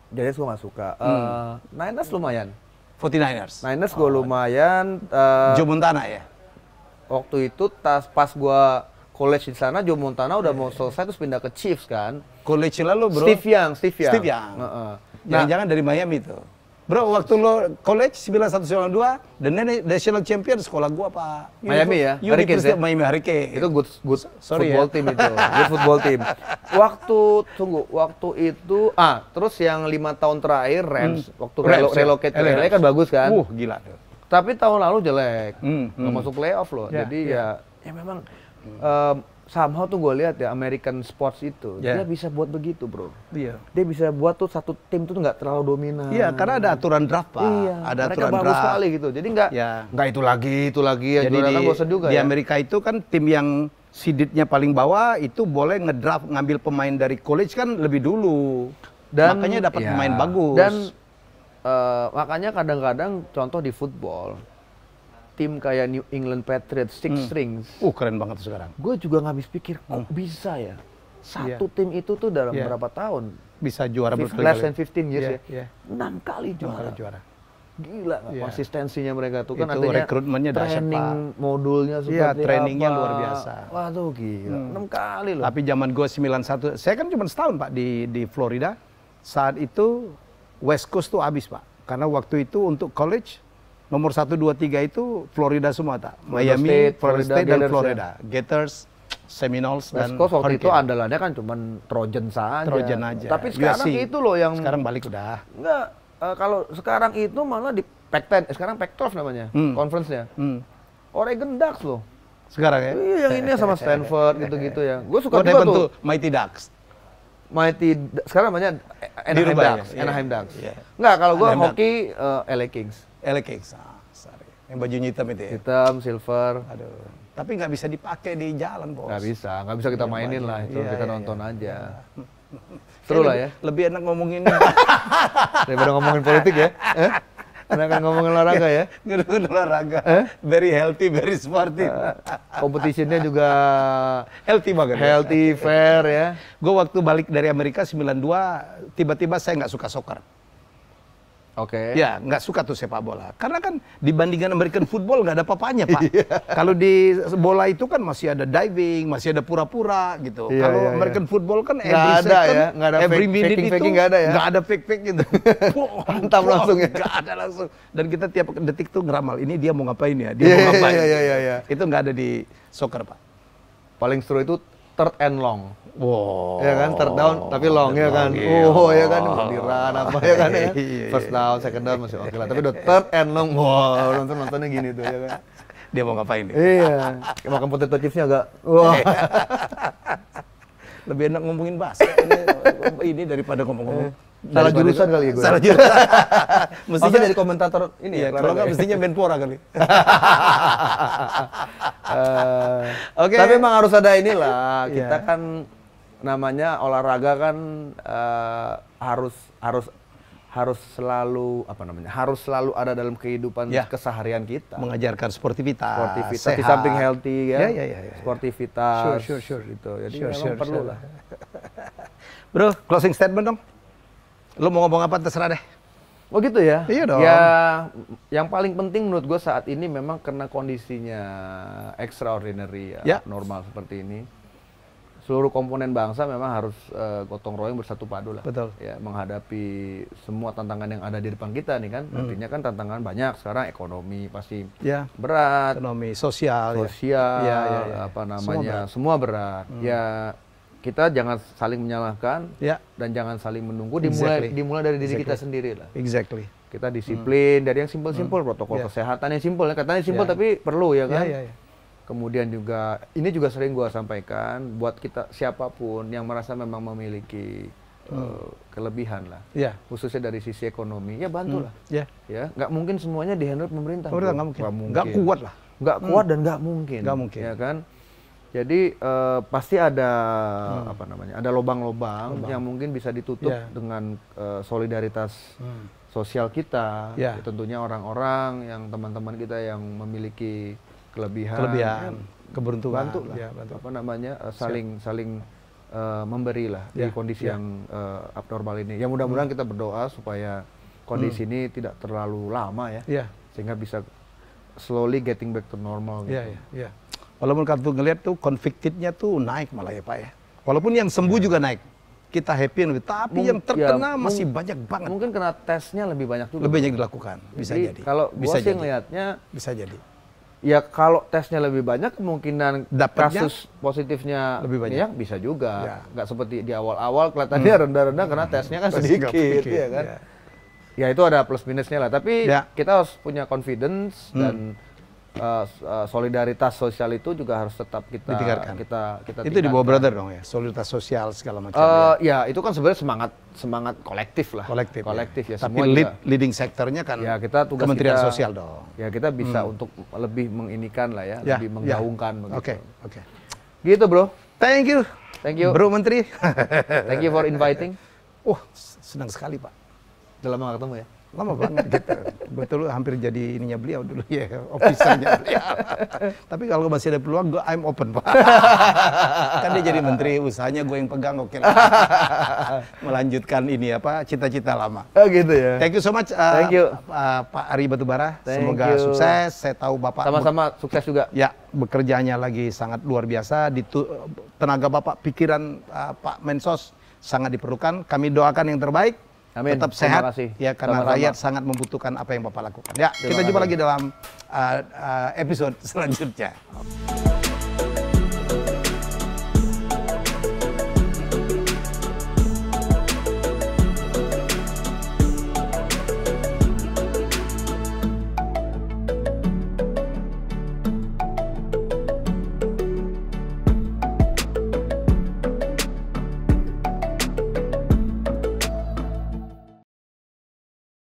Giants gua nggak suka. Niners lumayan. 49ers. Niners gua lumayan. Joe Montana ya? Waktu itu pas gua college di sana, Joe Montana udah mau selesai terus pindah ke Chiefs kan. College lalu, Bro? Steve Young. Jangan-jangan dari Miami tuh. Bro, waktu lo college 9192, the national champion sekolah gua, Pak. Miami ya? Hurricanes ya? Miami Hurricane. Itu good football team itu. Good football team. Waktu itu, terus yang 5 tahun terakhir Rams, waktu relocate ke LA kan bagus kan? Gila tuh. Tapi tahun lalu jelek. Nggak masuk playoff loh. Jadi ya memang somehow tuh gue lihat ya American sports itu dia bisa buat begitu, Bro. Dia bisa buat tuh satu tim tuh nggak terlalu dominan. Iya, karena ada aturan draft, Pak. Ada mereka aturan bagus draft sekali gitu. Jadi nggak itu lagi ya. Jadi kan bosan juga di ya. Amerika itu kan tim yang seedednya paling bawah itu boleh ngedraft ngambil pemain dari college kan lebih dulu. Dan makanya dapat pemain bagus. Dan makanya kadang-kadang contoh di football, tim kayak New England Patriots, Six Strings. Keren banget sekarang. Gue juga nggak habis pikir, kok bisa ya? Satu tim itu tuh dalam berapa tahun? Bisa juara berkali-kali. Less than 15 years ya. 6 kali juara. Gila, konsistensinya mereka tuh kan itu artinya rekrutmennya dahsyat, Pak. Training modulnya seperti trainingnya apa. luar biasa. Waduh, gila. 6 kali loh. Tapi zaman gue 91, saya kan cuma setahun, Pak, di Florida. Saat itu West Coast tuh habis, Pak. Karena waktu itu untuk college nomor 1, 2, 3 itu Florida semua, tak? Miami, Florida State, dan Florida. Gators, Seminoles, West dan Coast waktu Hurricane. itu andalannya kan cuman Trojan saja. Tapi sekarang itu loh yang... Sekarang balik udah. Enggak, kalau sekarang itu malah di Pac-10, sekarang Pac-12 namanya, conference-nya. Oregon Ducks loh. Sekarang ya? Iya, yang ini sama Stanford gitu-gitu ya. Gue suka juga tuh. Mighty Ducks. Sekarang namanya Anaheim Ducks. Anaheim Ducks. Enggak, kalau gue hoki LA Kings. LA Kings, sorry. Yang bajunya hitam itu ya? Hitam, silver. Aduh. Tapi nggak bisa dipakai di jalan, Bos. Nggak bisa kita mainin lah. Itu kita nonton aja. Seru lah ya. Lebih enak ngomongin daripada ngomongin politik ya. Enakan ngomongin olahraga ya. Ngomongin olahraga. Very healthy, very sporty. Competition-nya juga healthy banget. Healthy, fair ya. Gue waktu balik dari Amerika 92, tiba-tiba saya nggak suka soccer. Oke. Ya, nggak suka tuh sepak bola. Karena kan dibandingkan American football nggak ada apa-apanya, Pak. Kalau di bola itu kan masih ada diving, masih ada pura-pura gitu. Kalau American football kan every second, every minute itu nggak ada fake-fake gitu. Hantam langsung ya. Nggak ada langsung. Dan kita tiap detik tuh ngeramal, ini dia mau ngapain ya? Dia mau ngapain? Itu nggak ada di soccer, Pak. Paling seru itu third and long. Wow. Ya kan, third down tapi long ya kan. Ya kan, di run apa ya kan ya. First down, second down masih oke lah. Tapi udah third and long, nontonnya gini tuh ya kan. Dia mau ngapain nih? Iya. Makan potato chipsnya agak. Wah. Lebih enak ngomongin basket ini daripada ngomong-ngomong. Salah jurusan kali ya gue. Salah jurusan. Mestinya dari komentator ini ya. Kalau nggak mestinya Menpora kali. Oke. Tapi memang harus ada inilah. Kita kan namanya olahraga kan harus selalu harus selalu ada dalam kehidupan keseharian kita. Mengajarkan sportivitas sehat. Di samping healthy ya. Sportivitas. Sure. Gitu. Jadi memang perlu lah. Bro, closing statement dong. Lu mau ngomong apa terserah deh. Oh gitu ya? Iya dong. Ya, yang paling penting menurut gue saat ini memang karena kondisinya extraordinary normal seperti ini. Seluruh komponen bangsa memang harus gotong royong bersatu padu lah. Betul. Ya, menghadapi semua tantangan yang ada di depan kita nih kan. Artinya kan tantangan banyak sekarang, ekonomi pasti berat. Ekonomi, sosial. Semua berat. Ya, kita jangan saling menyalahkan dan jangan saling menunggu. Dimulai dari diri kita sendiri lah. Exactly. Kita disiplin dari yang simpel-simpel, protokol kesehatan yang simpel. Katanya simpel tapi perlu ya kan. Kemudian juga, ini juga sering gua sampaikan, buat kita siapapun yang merasa memang memiliki kelebihan lah, khususnya dari sisi ekonomi, ya bantulah. Ya, nggak mungkin semuanya dihandle pemerintah. Nggak mungkin. Nggak kuat lah. Nggak kuat dan nggak mungkin. Nggak mungkin. Ya kan. Jadi pasti ada ada lobang-lobang yang mungkin bisa ditutup dengan solidaritas sosial kita. Tentunya orang-orang yang teman-teman kita yang memiliki kelebihan, keberuntungan, bantu lah, saling memberi lah di kondisi yang abnormal ini. Ya mudah-mudahan kita berdoa supaya kondisi ini tidak terlalu lama sehingga bisa slowly getting back to normal. Gitu. Walaupun kartu ngelihat tuh convicted-nya tuh naik malah ya Pak ya. Walaupun yang sembuh juga naik. Kita happy tapi yang terkena masih banyak banget. Mungkin kena tesnya lebih banyak juga. Lebih banyak dilakukan. Bisa jadi. Kalau gua sih ngelihatnya bisa jadi. Ya kalau tesnya lebih banyak kemungkinan dapatnya kasus positifnya lebih banyak bisa juga. Nggak seperti di awal-awal kelihatannya rendah-rendah karena tesnya kan sedikit ya kan. Ya itu ada plus minusnya lah. Tapi kita harus punya confidence dan solidaritas sosial itu juga harus tetap kita tingkatkan. Itu di bawah brother dong ya, solidaritas sosial segala macam. Ya itu kan sebenarnya semangat kolektif lah. Kolektif ya. Tapi leading sektornya kan kita tugas Kementerian Sosial dong. Ya kita bisa untuk lebih menginikan lah ya, lebih menggaungkan begitu. Oke. Gitu bro. Thank you. Bro Menteri. Thank you for inviting. Senang sekali Pak. Udah lama gak ketemu ya? Lama banget gitu. Betul hampir jadi ininya beliau dulu ya, officernya beliau. Tapi kalau masih ada peluang, I'm open Pak. Kan dia jadi menteri, usahanya gue yang pegang, oke lah. Melanjutkan ini cita-cita lama. Gitu ya. Thank you so much. Thank you. Pak Ari Batubara. Semoga sukses. Saya tahu Bapak sama-sama sukses juga. Ya, bekerjanya lagi sangat luar biasa. Tenaga Bapak, pikiran Pak Mensos sangat diperlukan. Kami doakan yang terbaik. Amin. Tetap sehat ya karena sama-sama. Rakyat sangat membutuhkan apa yang Bapak lakukan. Ya, kita jumpa lagi dalam episode selanjutnya.